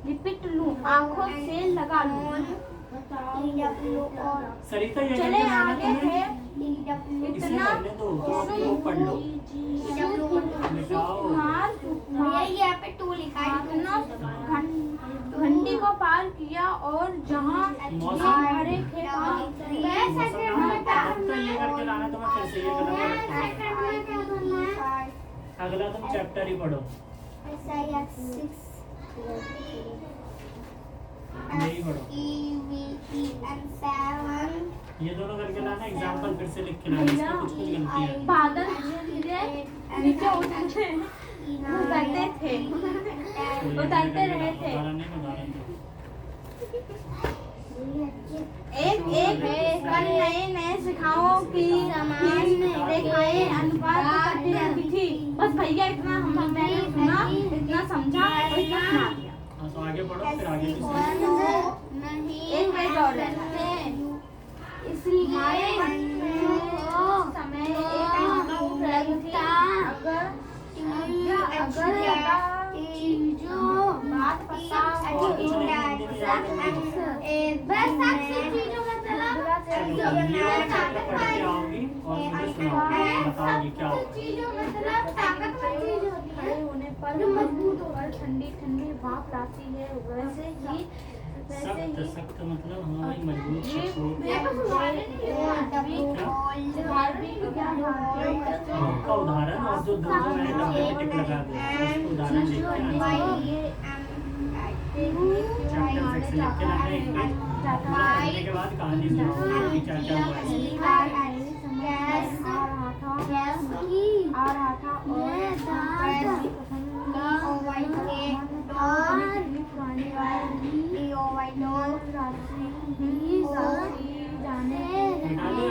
लिपट लूं, आंखों से लगा लूं। सरिता ये चले आगे थे इतना पढ़ लो। घंटी को पार किया और जहाँ हरे थे ये करके लाना, तो मैं फिर से ये गलत। अगला तुम चैप्टर ही पढ़ो। यही पढ़ो। ये दोनों करके लाना, एग्जाम्पल फिर से लिख के लाना, इसमें कुछ गलती है। बादल नीचे उतरते थे, उतरते रहे थे। एक एक नए नए शिखाओं की रेखाएं अनुवाद करती रहती थी। बस भैया इतना मैंने सुना, इतना समझा और इतना सुना दिया। तो आगे पढ़ो, फिर आगे एक पेज और है। इसलिए समय एक अगर बात पता खड़े होने पर मजबूत होकर ठंडी ठंडी भाप लाती है, वैसे ही सख्त मतलब हमारी मजबूत का उदाहरण, और जो दो मैंने डब्बे में टिक लगा दिया उसको उदाहरण चैप्टर सेक्शन लिख के लाना। एक पेज के बाद कहानी सुनाओ कि क्या क्या हुआ आ रहा था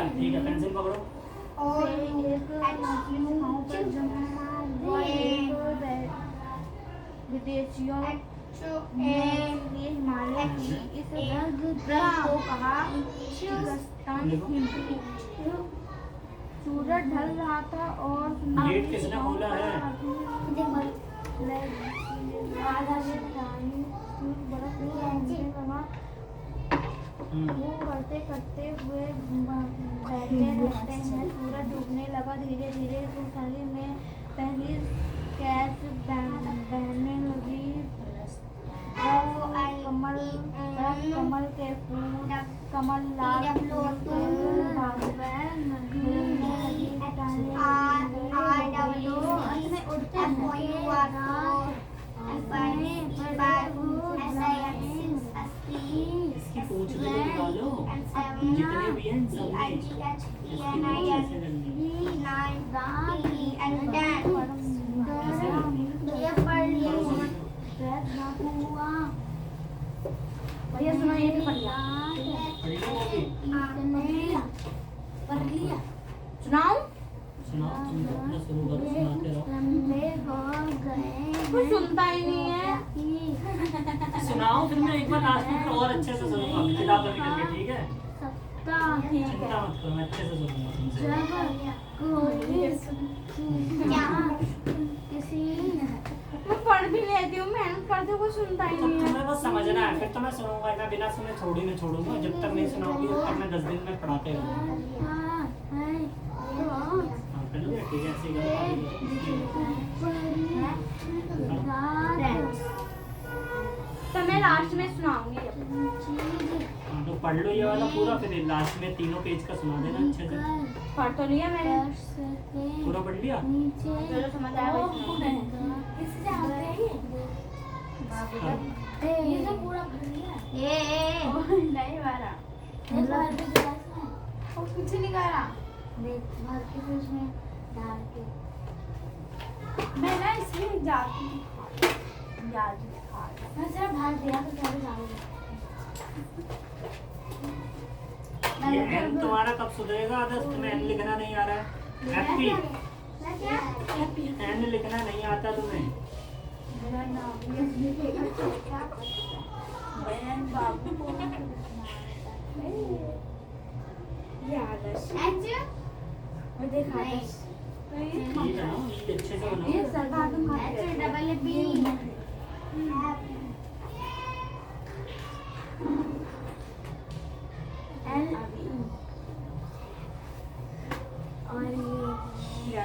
ठीक है, पेंसिल पकड़ो। विदेशियों ने हिमालय की इस दर्द को कहा सूरज ढल रहा था और गेट किसने खोला है? वो करते करते हुए बैठे रहते हैं। सूरज डूबने लगा धीरे धीरे, सुसाली में पहली कैच बहने लगी। कमल के फूल, कमल लाल इसकी पूछ लो, जितने भी हैं सब भैया सुनो ये भी पढ़ लिया। पढ़ ली वो भी? पढ़ लिया। सुनाओ। सुनाओ, तुम अपना शुरू करो, सुनाते रहो। लंबे हो गए कुछ सुनता ही नहीं है। सुनाओ, फिर मैं एक बार लास्ट में फिर और अच्छे से सुनूंगा किताब बंद करके, ठीक है? ठीक है। चिंता मत करो, मैं अच्छे से सुनूंगा तुमसे। जब किसी मैं पढ़ भी लेती हूँ, मेहनत करती हूँ, कुछ सुनता ही तो नहीं है। तुम्हें बस समझना है, फिर तो मैं सुनूंगा, मैं बिना सुने थोड़ी नहीं छोड़ूंगा। जब तक नहीं सुनाऊंगी तब तक मैं 10 दिन में पढ़ाते रहूंगा। हाँ, कर लिया, ठीक है, ऐसे ही करो। तो मैं लास्ट में सुनाऊंगी। हाँ, तो पढ़ लो ये वाला पूरा, फिर लास्ट में तीनों पेज का सुना देना अच्छे से। पढ़ तो लिया मैंने। पूरा पढ़ लिया? जो समझ आया वही सुनाऊंगी। हाँ। ये तो पूरा भर लिया नहीं मारा। और कुछ नहीं करा। देख भर के फिर उसमें डाल के मैं ना इसमें जाती हूँ। मैं सिर्फ भर दिया तो कैसे डालूंगी ये एन तुम्हारा कब सुधरेगा? आदर्श, तुम्हें एन लिखना नहीं आ रहा है? हैप्पी, एन लिखना नहीं आता तुम्हें? बहन बाबू को याद है। मैं देखा ये बनाओ, ये अच्छे से बनाओ। ये सरकार तुम डबल बी एल और ये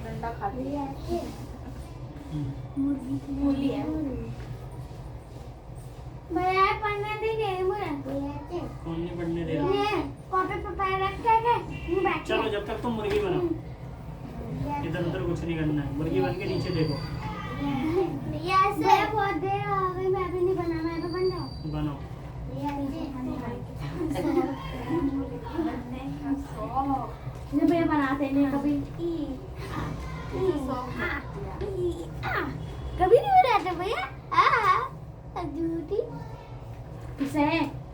डंडा खाती है। मूली है भैया पढ़ने देंगे मुझे कौन नहीं पढ़ने दे रहा? ये कॉपी पे पैर रख के बैठ चलो, जब तक तुम मुर्गी बनाओ, इधर उधर कुछ नहीं करना है। मुर्गी बन के नीचे देखो, ऐसे बहुत देर हो गई, मैं भी नहीं बना, मैं तो बन जाऊं बनाओ। जब भैया बनाते नहीं कभी कभी नहीं बनाते भैया झूठी किसे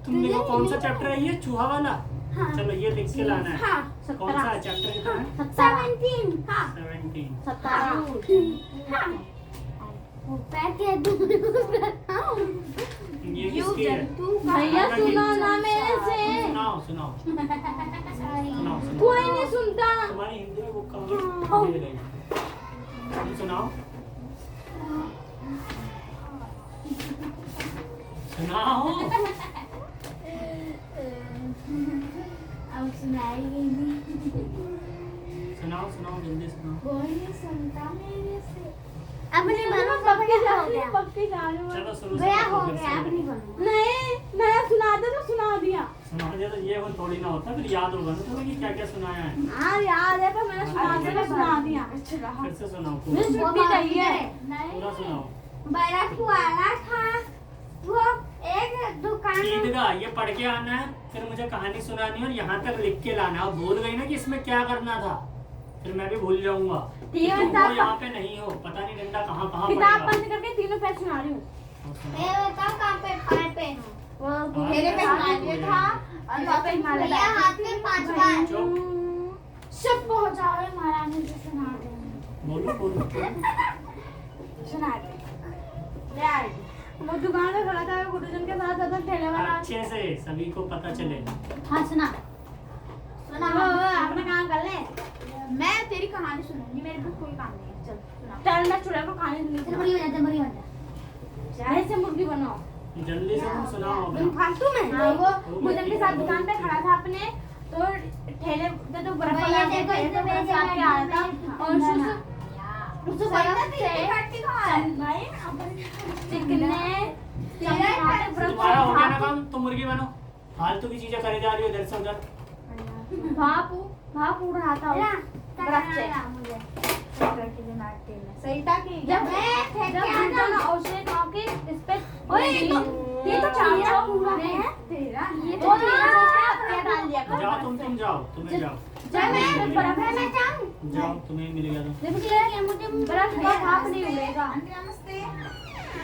तुम देखो कौन सा चैप्टर है ये, चूहा वाला? हाँ। चलो ये लिख के लाना है। हाँ कौन सा चैप्टर कितना है? 17 हाँ 17। 17 पैर के दूर ये किसकी है? भैया सुनो ना मेरे से। सुनाओ सुनाओ सुनाओ। कोई नहीं सुनता। तुम्हारी हिंदी में बुक कमजोर दे रही है। तुम सुनाओ सुनाओ। अब सुनाएगी नहीं सुनाओ सुनाओ, जल्दी सुनाओ। कोई नहीं सुनता मेरे से अब नहीं बनो पक्की हो गया पक्की जा रही हूँ। चलो शुरू से भैया देखो हो फिर गया से। अब नहीं बनो नहीं मैं सुना दे तो सुना दिया। सुना दिया तो ये वो थोड़ी ना होता, फिर याद होगा ना तुम्हें कि क्या क्या सुनाया है। हाँ याद है पर मैंने सुना दिया तो सुना दिया। फिर से सुनाओ मुझे पूरा, छुट्टी चाहिए। पूरा सुनाओ। बर्फ वाला था वो एक दुकान ईदगाह, ये पढ़ के आना है, फिर मुझे कहानी सुनानी है और यहाँ तक लिख के लाना है। और भूल गई ना कि इसमें क्या करना था, फिर मैं भी भूल जाऊंगा। ठीक है, तुम किताब हो यहाँ पे नहीं हो, पता नहीं डंडा कहाँ कहाँ किताब पड़ेगा। बंद करके तीनों पैर सुना रही हूँ। ये बताओ कहाँ पे पैर पे वो मेरे पे हिमालय था और वहाँ पे हिमालय भैया हाथ में 5 बार चुप, सब पहुँचाओ महारानी से सुना दे बोलो बोलो। सुना दे यार। वो दुकान पे खड़ा था गुरुजन के साथ था ठेले वाला। अच्छे से सभी को पता चले। हाँ सुना सुना अपना काम कर ले। मैं तेरी कहानी सुनूंगी, मेरे पास कोई काम नहीं है। चल सुना। चल मैं चूल्हे को कहानी सुनूंगी। बड़ी हो जाता बड़ी हो जाता चाहे से मुर्गी बनाओ। जल्दी से तुम सुनाओ तुम अपना। फालतू में। हाँ, वो गुरुजन के साथ दुकान पे खड़ा था अपने, तो ठेले पे तो बर्फ वाला भैया देखो, इसने मेरे साथ के आया था और उसको बर्फ से चिकने तुम्हारा हो गया ना काम, तुम मुर्गी बनो। फालतू की चीजें करे जा रही हो इधर से उधर। भाप उड़ रहा था बर्फ से। सही था कि जब गुरुजन औषधि खाओ के इस पे ये तो चाचा पूरा है तेरा। ये तो क्या डाल दिया कर। जाओ तुम जाओ, तुम्हें जाओ जब मैं बर्फ में जाऊं जाओ, तुम्हें मिल गया तो। मुझे बर्फ में भाप नहीं उड़ेगा। नमस्ते।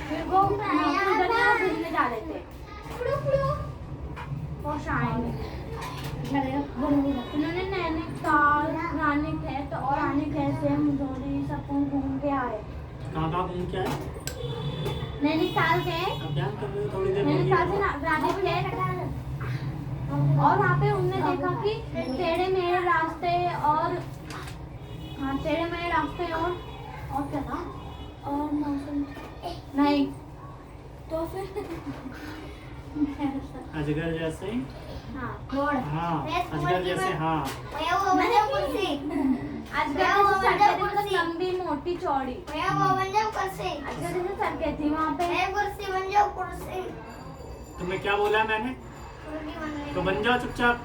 फिर वो घूमने जा रहे थे। वर्ष आएंगे। उन्होंने नैनीताल, रानीखेत और रानीखेत से मुंगेरी सब घूम के आए। कहाँ घूम के आए? नैनीताल के, अब ध्यान कर लो थोड़ी देर नैनीताल से रानीखेत, और वहाँ पे उनने देखा कि टेढ़े मेढ़े रास्ते और टेढ़े मेढ़े रास्ते और क्या था, और मौसम नहीं तो फिर अजगर जैसे। हाँ अजगर जैसे। हाँ अजगर लंबी मोटी चौड़ी, अजगर जैसे सड़कें थी वहाँ पे। तुम्हें क्या बोला है मैंने? तो बन जाओ चुपचाप,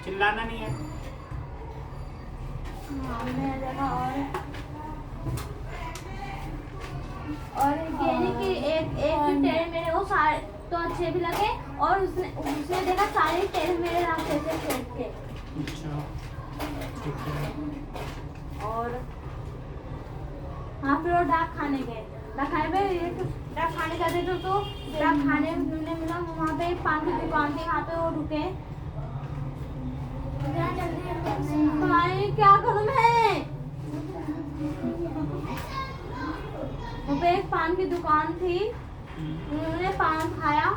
चिल्लाना नहीं है। हाँ मैंने देखा। और ये नहीं कि एक टेढ़े मेढ़े वो सारे तो अच्छे भी लगे, और उसने देखा सारे टेढ़े मेढ़े रास्ते से खेत के। अच्छा ठीक है। और हाँ फिर वो डाक खाने गए। डाक खाने पे डाक खाने जाते थे तो डाक खाने में मिला, वहाँ पे पान की दुकान थी, वहाँ पे वो रुके। तुम्हारी क्या करूँ मैं? वहाँ पे एक पान की दुकान थी, उन्होंने पान खाया।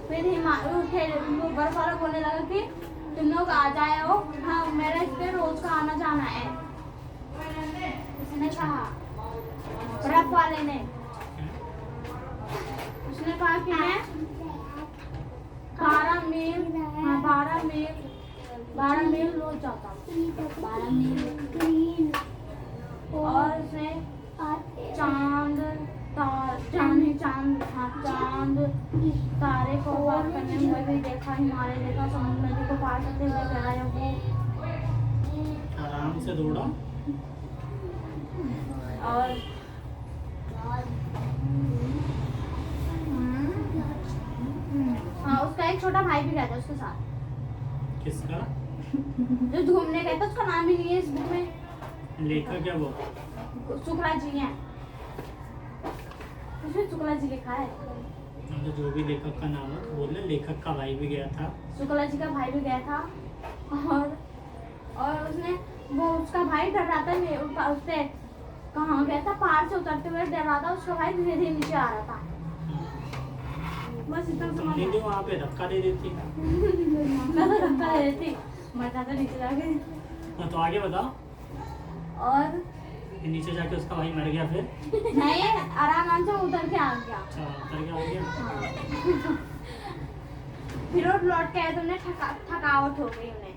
फिर वो बर्फ वाला बोलने लगा कि तुम लोग आ जाए हो, हाँ मेरा इस पे रोज का आना जाना है, उसने कहा। बर्फ वाले ने उसने कहा कि मैं 12 मील रोज जाता हूँ। 12 मील। और उसने चांद तारे को पार करने हुए भी देखा, हिमालय देखा, समुद्र नदी को पार करते हुए गया जब वो आराम से दौड़ा। और हाँ उसका एक छोटा भाई भी गया था उसके साथ। किसका? जो घूमने गया था, उसका नाम ही नहीं है इस बुक में। लेखक क्या वो? शुक्ला जी हैं, उसमें शुक्ला जी लिखा है। तो जो भी लेखक का नाम है बोल रहे, लेखक का भाई भी गया था। शुक्ला जी का भाई भी गया था। और उसने वो उसका भाई डर रहा था, उससे कहाँ गया था, पहाड़ से उतरते हुए डर रहा था, उसका भाई धीरे धीरे नीचे आ रहा था। बस इतना समझ नहीं वहाँ पे धक्का दे देती। धक्का दे देती, मर जाता नीचे जाके। हाँ तो आगे बताओ। और नीचे जाके उसका भाई मर गया फिर? नहीं, आराम से उतर के आ गया। अच्छा उतर के आ गया। फिर वो लौट के आए तो उन्हें थकावट हो गई। उन्हें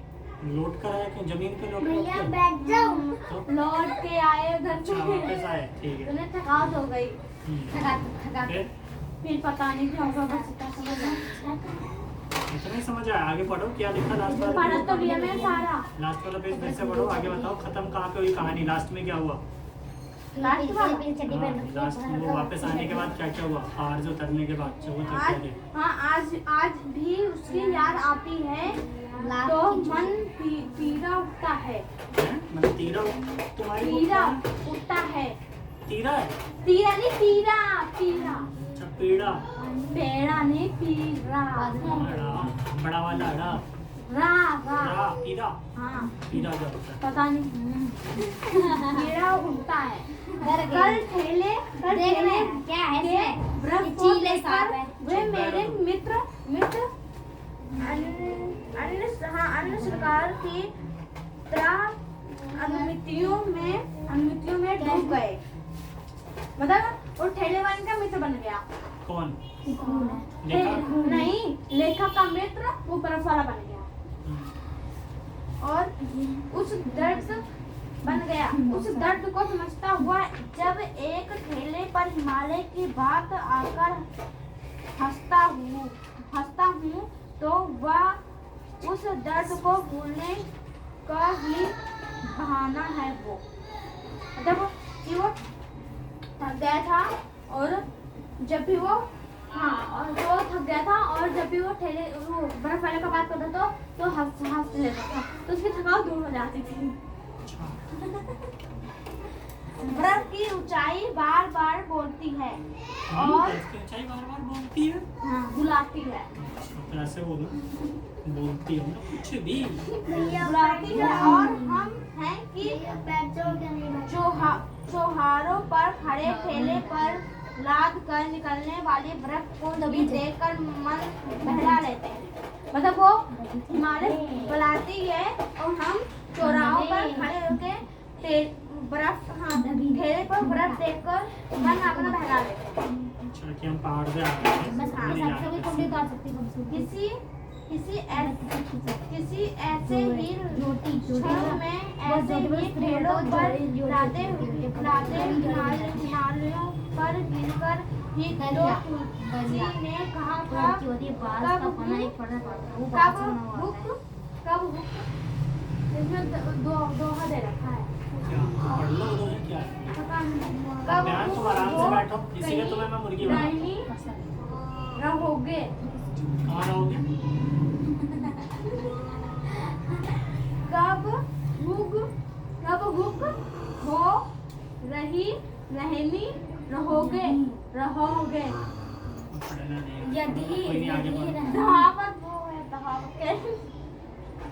लौट कर आया क्यों? जमीन पे भैया लौट बैठ जाओ। तो लौट के आए घर अच्छा वापस आए, ठीक है। उन्हें थकावट हो गई। फिर पता नहीं क्या होगा, बस इतना समझ आया। इतना ही समझ आया? आगे पढ़ो, क्या लिखा लास्ट वाला? पढ़ा तो लिया मैं सारा। लास्ट वाला पेज फिर से पढ़ो, आगे बताओ खत्म कहाँ पे हुई कहानी, लास्ट में क्या हुआ? लास्ट वाला? लास्ट में वो वापस आने के बाद क्या क्या हुआ, पहाड़ से उतरने के बाद आज भी उसकी याद आती है तो मन पीड़ा उठता है। मतलब तीरा तुम्हारी पीड़ा उठता है। तीरा है? तीरा नहीं, पीड़ा। अच्छा पीड़ा। पेड़ा नहीं, पीड़ा। बड़ा वाला रा पीड़ा। हाँ पीड़ा क्या होता है? पता नहीं। पीड़ा उठता है। कल ठेले क्या है बर्फ को लेकर वे मेरे मित्र अन्य सरकार की तरह अनुमितियों में डूब गए। मतलब वो ठेले वाले का मित्र बन गया। कौन? नहीं, लेखक का मित्र वो बर्फ वाला बन गया। और उस दर्द बन गया, उस दर्द को समझता हुआ जब एक ठेले पर हिमालय की बात आकर हंसता हूँ तो वह उस दर्द को भूलने का ही बहाना है। वो जब वो थक गया था और जब भी वो और वो थक गया था और जब भी वो बर्फ वाले का बात करता तो हंस लेता था, तो उसकी थकावट दूर हो जाती थी। बर्फ की ऊंचाई बार बार बोलती है और इसकी ऊंचाई बार बार बोलती है। बुलाती है। तो ऐसे बोलो, बोलती है ना कुछ भी। बुलाती है और हम हैं कि चौहारों पर खड़े ठेले पर लाद कर निकलने वाली बर्फ को देखकर मन बहला लेते हैं। मतलब वो हिमालय बुलाती है और हम चौराहों पर खड़े होकर बर्फ ठेले पर बर्फ देखकर मन अपना बहला लेते हैं। अच्छा कि हम पहाड़ से आ रहे हैं। किसी ऐसे ही क्षण में ऐसे ही पेड़ों पर हिमालयों पर गिरकर ही दो तुलसी ने कहा था कब हुक इसमें दोहा दे रखा है। क्या पढ़ लो दो है क्या है? पता नहीं अब यार तुम आराम से बैठो, इसीलिए तुम्हें मैं मुर्गी बना नहीं रहोगे। कहाँ रहोगे? कब हुक हो रही रहनी रहोगे पढ़ना नहीं। यदि कोई नहीं, आगे बढ़ो। कहावत वो है कहावत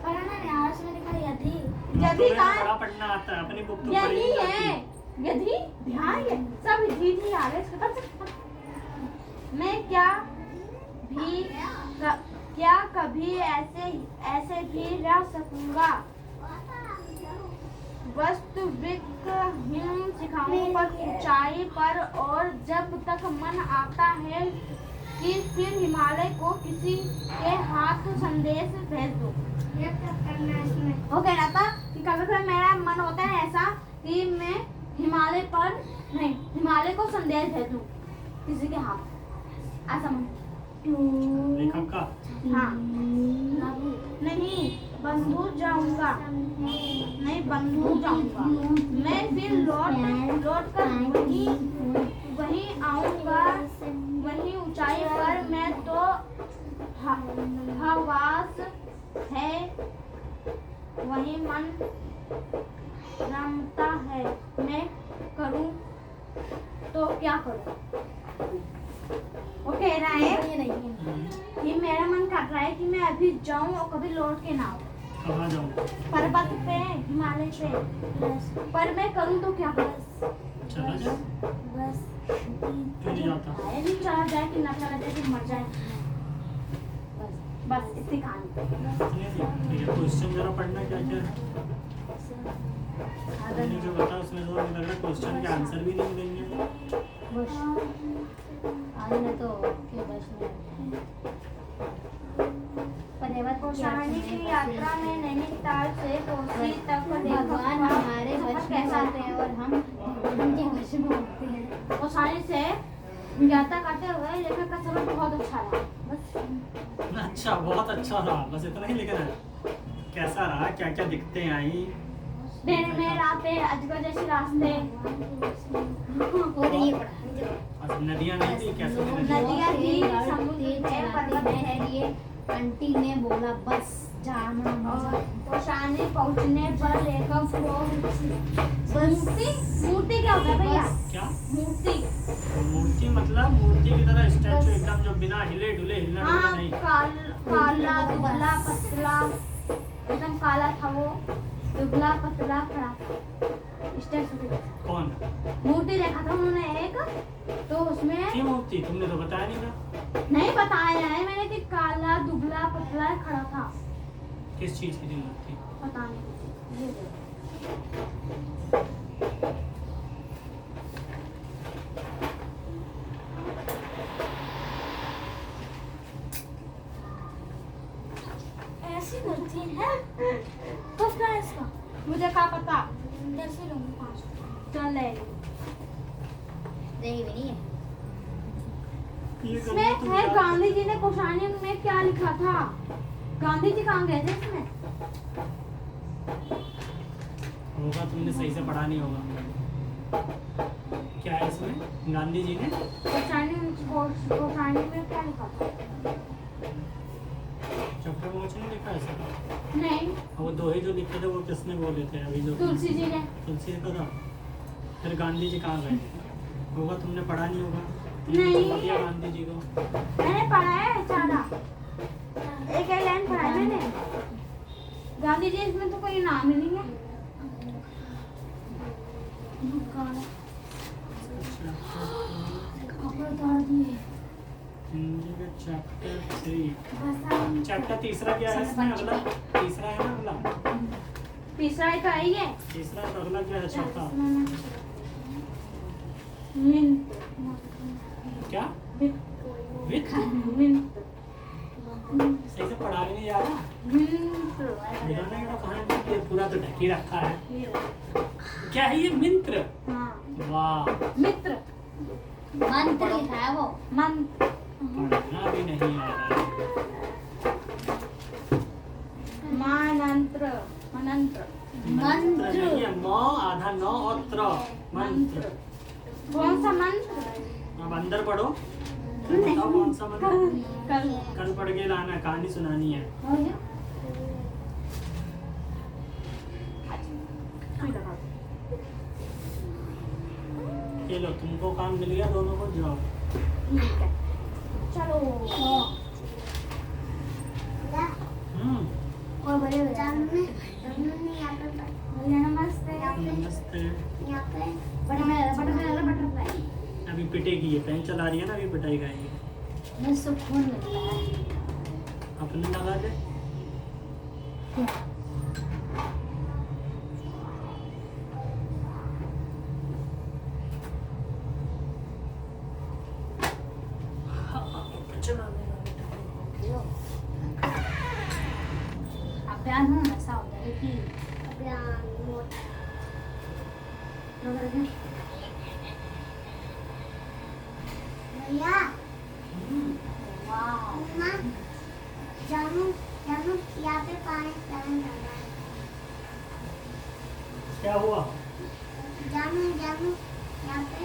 पढ़ना नहीं आज में लिखा यदि यदि तुम्हें का बड़ा पढ़ना आता है, अपनी बुक तो यदि पढ़ी नहीं है आती। यदि ध्यान है सब यदि आ रहे हैं। मैं क्या कभी ऐसे भी रह सकूंगा। वास्तविक हिम शिखाओं पर ऊंचाई पर और जब तक मन आता है कि फिर हिमालय को किसी के हाथ संदेश भेज दो। वो कह रहा था कि कभी कभी मेरा मन होता है ऐसा कि मैं हिमालय को संदेश भेज दूं किसी के हाथ। ऐसा मन लेखक का हाँ नहीं बंधु जाऊंगा मैं फिर लौट कर वही आऊंगा वही ऊंचाई पर। मैं तो हवास है वही मन रमता है। मैं करूं तो क्या करूं? वो कह रहा है कि मेरा मन कर रहा है कि मैं अभी जाऊं और कभी लौट के ना आऊं कहाँ जाऊँ? पर्वत पे हिमालय पे। पर मैं करूं तो क्या करूं? चला जाए? क्यों नहीं जाता? नहीं चला जाए कि ना चला जाए कि मर जाए। बस इतनी कहानी। क्वेश्चन जरा पढ़ना क्या क्या है? तुमने जो बताया उसमें तो मुझे लग रहा है क्वेश्चन के आंसर भी नहीं देंगे। कहानी की यात्रा में नैनीताल से कोसी तक भगवान हमारे वश में होते हैं और हम उनके वश में होते हैं। कोसानी से यात्रा करते हुए लेखक का सफर बहुत अच्छा रहा। बस अच्छा, बहुत अच्छा रहा, बस इतना ही लिखना है। कैसा रहा, क्या क्या दिखते आई? दिन में रातें अजगर जैसे रास्ते। नदियाँ नहीं थी? कैसे थी नदियाँ? नदियाँ थी, समुद्र है, पर्वत है। आंटी ने बोला बस जाना। और कोसानी पहुंचने पर लेखक को मूर्ति क्या होता है भैया? क्या मूर्ति मूर्ति? मतलब मूर्ति की तरह स्टैचू एकदम जो बिना हिले डुले हिलना डुलना हाँ नहीं। काला दुबला पतला एकदम काला था वो, दुबला पतला खड़ा स्टैचू। कौन? मूर्ति देखा था उन्होंने एक, तो उसमें ये मूर्ति तुमने तो बताया नहीं था। नहीं बताया है मैंने कि काला दुबला पतला खड़ा था। किस चीज की थी मूर्ति? पता नहीं। ये देखो। ऐसी मूर्ति है किसका है इसका? मुझे क्या पता। कैसे लूंगी 5 चल ले। नहीं नहीं है। इसमें है गांधी जी ने कोसानी में क्या लिखा था? गांधी जी कहाँ गए थे इसमें? होगा, तुमने सही से पढ़ा नहीं होगा। क्या है इसमें? गांधी जी ने कोसानी में क्या लिखा था? चक्कर मोच नहीं लिखा ऐसा? नहीं, वो दोहे जो लिखे थे वो किसने बोले थे? अभी जो तुलसी जी ने। तुलसी का था। फिर गांधी जी कहाँ गए होगा? तुमने पढ़ा नहीं होगा। नहीं। तुमने दिया गांधी जी को। मैंने पढ़ा है ज़्यादा, एक लाइन पढ़ा है मैंने। गांधी जी इसमें तो कोई नाम ही नहीं है। हिंदी का चैप्टर 3। चैप्टर तीसरा क्या है इसमें? अगला तीसरा है ना अगला? तीसरा एक आई है। तीसरा तो अगला क्या है? चौथा क्या? वित्त। सही से पढ़ा भी नहीं जा रहा। दिखाना है कहाँ है? ये पूरा तो ढक ही रखा है। क्या है ये? मित्र। वाह, मित्र मंत्र लिखा है वो। मंत्र पढ़ना भी नहीं आ रहा है। मानंत्र मनंत्र मंत्र नहीं है, म आधा न और त्र। मंत्र। कौन सा मंत्र? अब अंदर पढ़ो, बताओ कौन सा मंत्र। कल कल पढ़ के लाना, कहानी सुनानी है। ये लो, तुमको काम मिल गया, दोनों को जाओ। ठीक है चलो। और बड़े यहाँ पे नमस्ते। नमस्ते। यहाँ पे बटरफ्लाई अभी पिटेगी, ये पेन चला रही है ना, अभी पिटाई खाएगी। मैं सुकून मिलता है। अपने लगा दे। अभियान हूँ ऐसा होता है कि अभियान भैया वाह जानू जानू यहाँ पे पानी चलन कर रहा है। क्या हुआ? जानू जानू यहाँ पे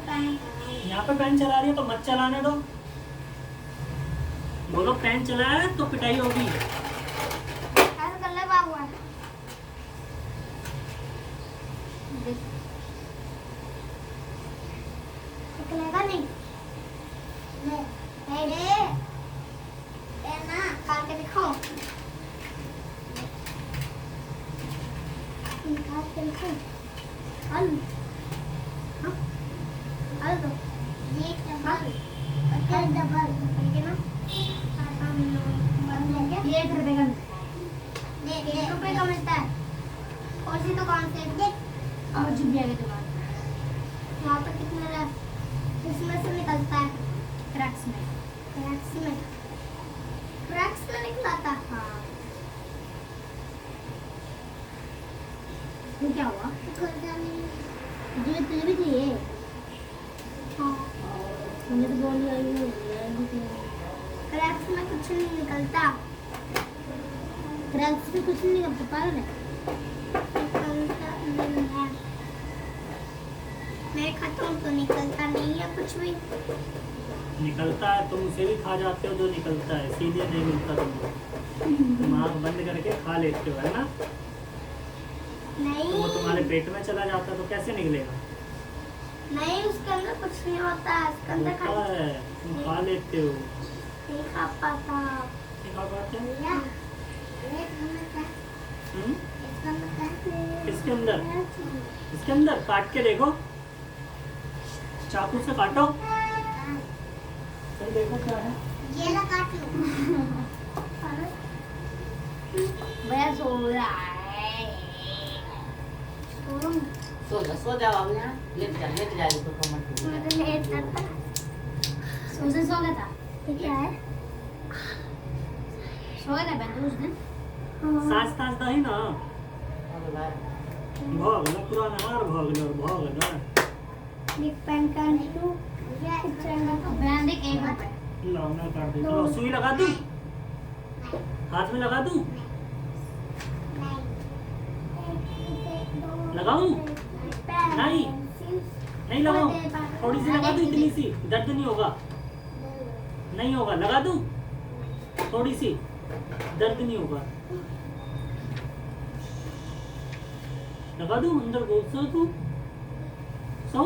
पानी चल रहा है। यहाँ पे पेन चला रही है तो मत चलाने दो। बोलो पेन चलाया तो पिटाई होगी। ऐसा कर ले बाबू निकलेगा नहीं। ले ले ना काट के दिखाओ। काट के दिखाओ। हल हल दो ये डबल और डबल करके ना ये 1 रुपए का मिलता है। 1 रुपए का मिलता है। और सी तो कौन से और जुबिया की दुकान वहाँ पर कितने किसमें से निकलता है? क्रैक्स में निकला था। हाँ वो क्या हुआ? मुझे तो भी चाहिए। हाँ मुझे तो बोल क्रैक्स में कुछ नहीं निकलता। क्रैक्स में कुछ नहीं निकलता पागल है। निकलता नहीं है। मैं खाता हूँ तो निकलता नहीं है कुछ भी। निकलता है, तुम उसे भी खा जाते हो जो निकलता है, सीधे नहीं मिलता तुमको। तुम आँख बंद करके खा लेते हो, है ना? नहीं तो वो तुम्हारे पेट में चला जाता तो कैसे निकलेगा? नहीं उसके अंदर कुछ नहीं होता है। उसके अंदर होता है, तुम खा लेते हो। नहीं खा पाता। नहीं खा पाते? हम्म? किसके अंदर? इसके अंदर काट के देखो, चाकू से काटो, फिर देखो क्या है। ये ना काट लो। मैं सो रहा है। सो जाओ अब ना, लेट जा तो कमर टूट सो गया था। क्या है? सो गया था उस दिन। सांस तास दही ना, गया। भगला पुराना और भगला एक पेन काट दो। बयान देख 1 रुपए। लौंगा काट दे। तो सुई लगा दूं, हाथ में लगा दूं, लगाऊं? नहीं नहीं लगाऊं, थोड़ी सी लगा दूं, इतनी सी, दर्द नहीं होगा। नहीं होगा, लगा दूं थोड़ी सी, दर्द नहीं होगा। लगा दूं अंदर घुस दूं, सौ।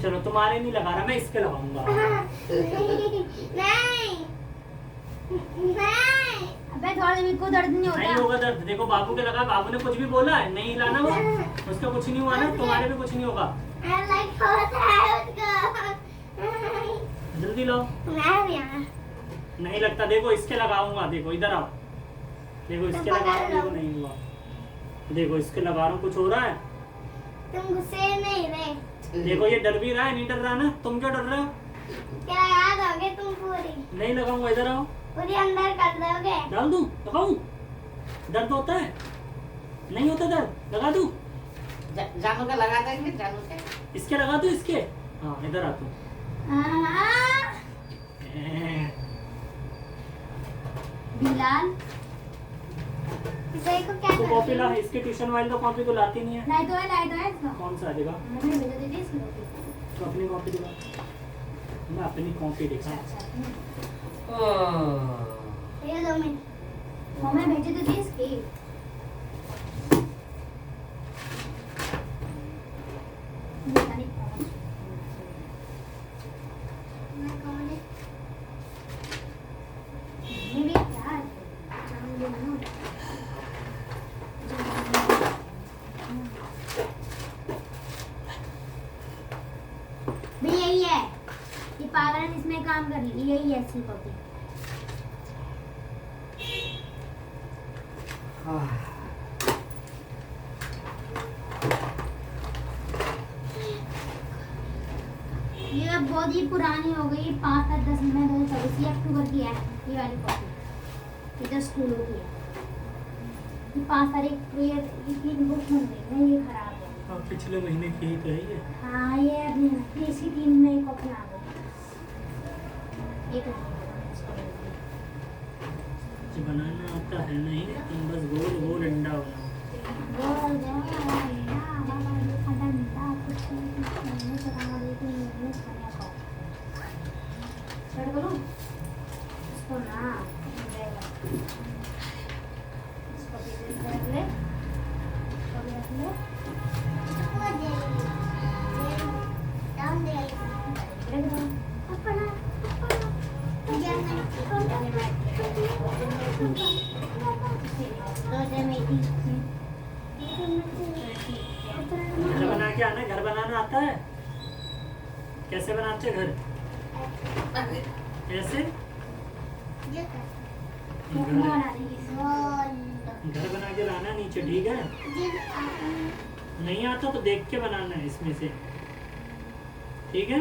चलो तुम्हारे नहीं लगा रहा, मैं इसके लगाऊंगा। नहीं नहीं अबे थोड़ा भी को दर्द नहीं नहीं होता। होगा दर्द, देखो बाबू के लगा, बाबू ने कुछ भी बोला है, नहीं हिलाना वो, उसका कुछ नहीं हुआ ना, तुम्हारे भी कुछ नहीं होगा। I like होता है उसका। जल्दी लो। नहीं लगता, देखो इसके लगाऊंगा, देखो इधर आओ, देखो इसके लगा रहा हूँ, देखो नहीं हुआ, देखो इसके लगा रहा हूँ, कुछ हो रहा है। तुम गुस्से नहीं रहे, देखो ये डर भी रहा है, नहीं डर रहा ना, तुम क्यों डर रहे हो? क्या याद होगे तुम पूरी नहीं लगाऊंगा, इधर आओ। पूरी अंदर कर दोगे। डाल दूं, लगाऊं? दर्द होता है? नहीं होता दर्द, लगा दूं? जानू का लगा देंगे, जानू के इसके लगा दूं, इसके? हाँ इधर आ तू। बिलाल देखो क्या तो कर कॉपी रही ला, हूँ। इसके ट्यूशन वाले तो कॉपी को लाती नहीं है। नहीं तो है इसका। कौन सा देगा? मैंने भेजा दीदी इसकी कॉपी। तो अपनी कॉपी दिखा। मैं अपनी कॉपी दिखा। ये 2 मिनट। मम्मी भेजे तो दी इसकी। मैं कौन है? ये भी यार जान दे ना। भी यही है, ये पागल ने इसमें काम कर ली, यही है इसकी कॉपी। ये अब बहुत ही पुरानी हो गई, 5 या 10 में 2024 अक्टूबर की है ये वाली कॉपी। ये तो स्कूलों की है। ये 5 तारीख को ये बुक बन गई ना, ये खराब है। हाँ पिछले महीने की ही तो है ये। हाँ ये अभी इसकी 3 नई कॉपी आ गई। ये तो जो बनाना आता है नहीं, तुम बस गोल गोल अंडा बनाओ। गोल गोल अंडा बाबा ये खड़ा अंडा कुछ नहीं पता वाली तो ये खाया को स्टार्ट करूं इसको ना इसको भी कर ले, इसको भी रख ले, वो दे। डाउन दे। रख दो। अपना घर बना के आना, घर बनाना आता है? कैसे बनाते घर? कैसे? घर बना के लाना नीचे, ठीक है? नहीं आता तो देख के बनाना है इसमें से, ठीक है?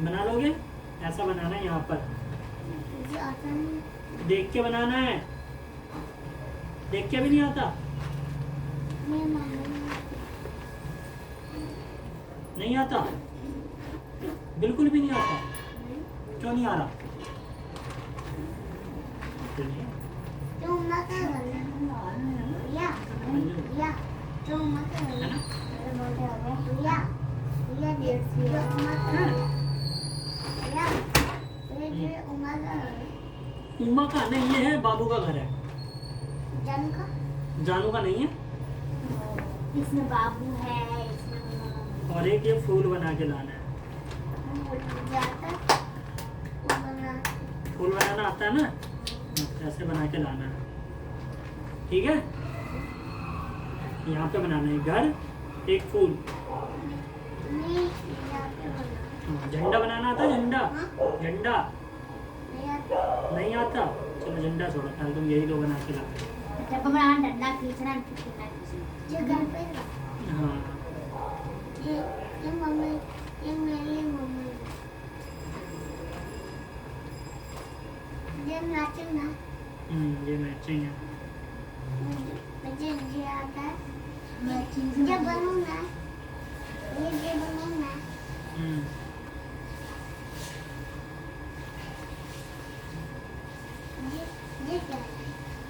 बना लोगे? ऐसा बनाना है यहाँ पर, देख के बनाना है। देख के भी नहीं आता? नहीं आता? बिल्कुल भी नहीं आता? क्यों नहीं आ रहा? उम्मा का नहीं, ये है बाबू का घर है। जानू का नहीं है। इसमें बाबू है, इसमें और एक ये फूल बना के लाना है। फूल बनाना आता है ना, ऐसे बना के लाना है, ठीक है? यहाँ पे बनाना है घर, एक फूल। झंडा बनाना आता है? झंडा, झंडा नहीं आता? चलो झंडा छोड़ो, पहले तुम यही दो बना के लाओ। जब हमारा डंडा खींचना जो घर पे हाँ ये मम्मी, ये मेरी मम्मी, ये नाचो ना। ये मैचिंग है। मुझे ये आता है। ये बनूं ना, ये बनूं ना। ये क्या है?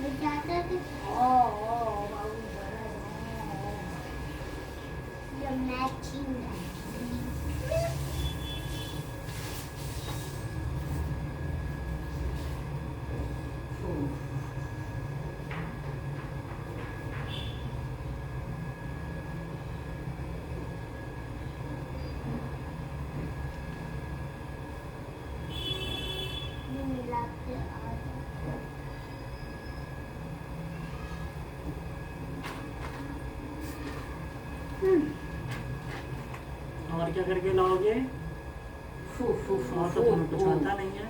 ये जाता है कि ये मैचिंग है। और क्या करके लाओगे? और तो तुम्हें कुछ आता नहीं है।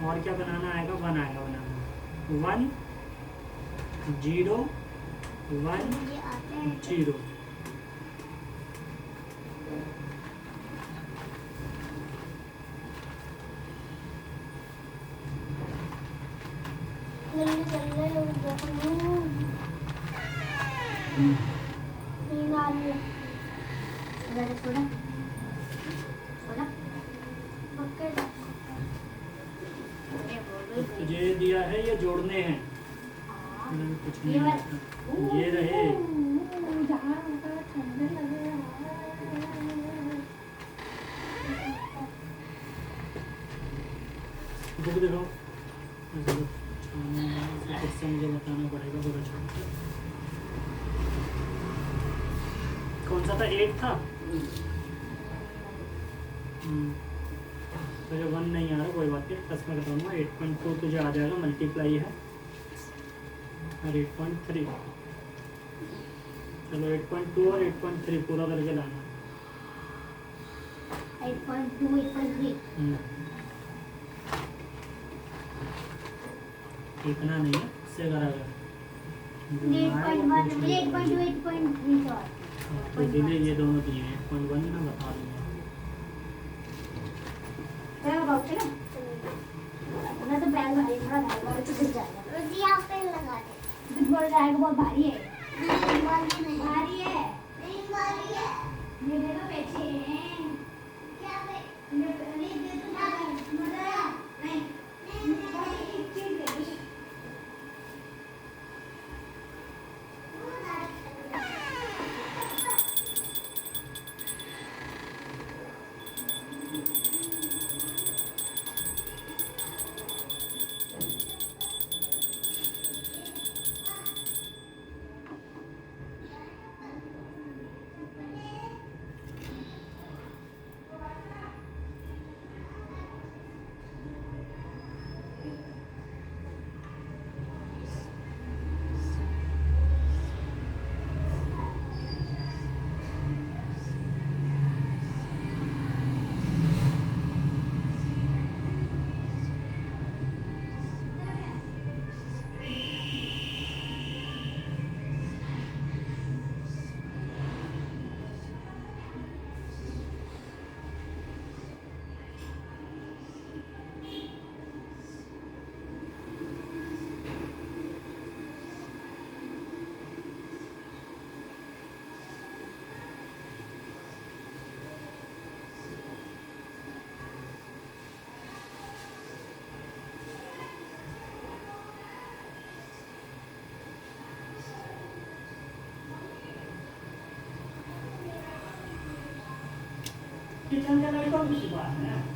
और क्या बनाना आएगा? 1 आएगा बनाना। 1 0 1 मुझे आते हैं 0। जल्दी जल्दी नींद आ रही है सोना सोना पक्के तो तुझे दिया है ये जोड़ने हैं। मैंने कुछ नहीं लिखा। ये रहे। जहाँ होता ठंडे लगे बुक दिखाओ। फिर से मुझे बताना पड़ेगा पूरा छोड़। कौन सा था? 8 था। तो जो 1 नहीं आ रहा कोई बात नहीं, प्लस में बताऊँगा। 8.2 तुझे आ जाएगा, मल्टीप्लाई है। और 8.3 चलो 8.2 और 8.3 पूरा करके लाना। 8.2 8.3 इतना नहीं है, इससे करा गया। 8.1 मुझे 8.2 8.3 का तो इसीलिए ये दोनों दिए हैं। 8.1 मैं बता दूँगा। तेरा बाप ना मैं तो बैग भारी थोड़ा बैग भारी तो गिर जाएगा रुचि आप पे लगा दे दिन भर जाएगा बहुत भारी है नहीं भारी है भारी है ये दे दो पैसे क्या पे ये दे दो नहीं एक चीज दे दो किचन का लाइट ऑफ है।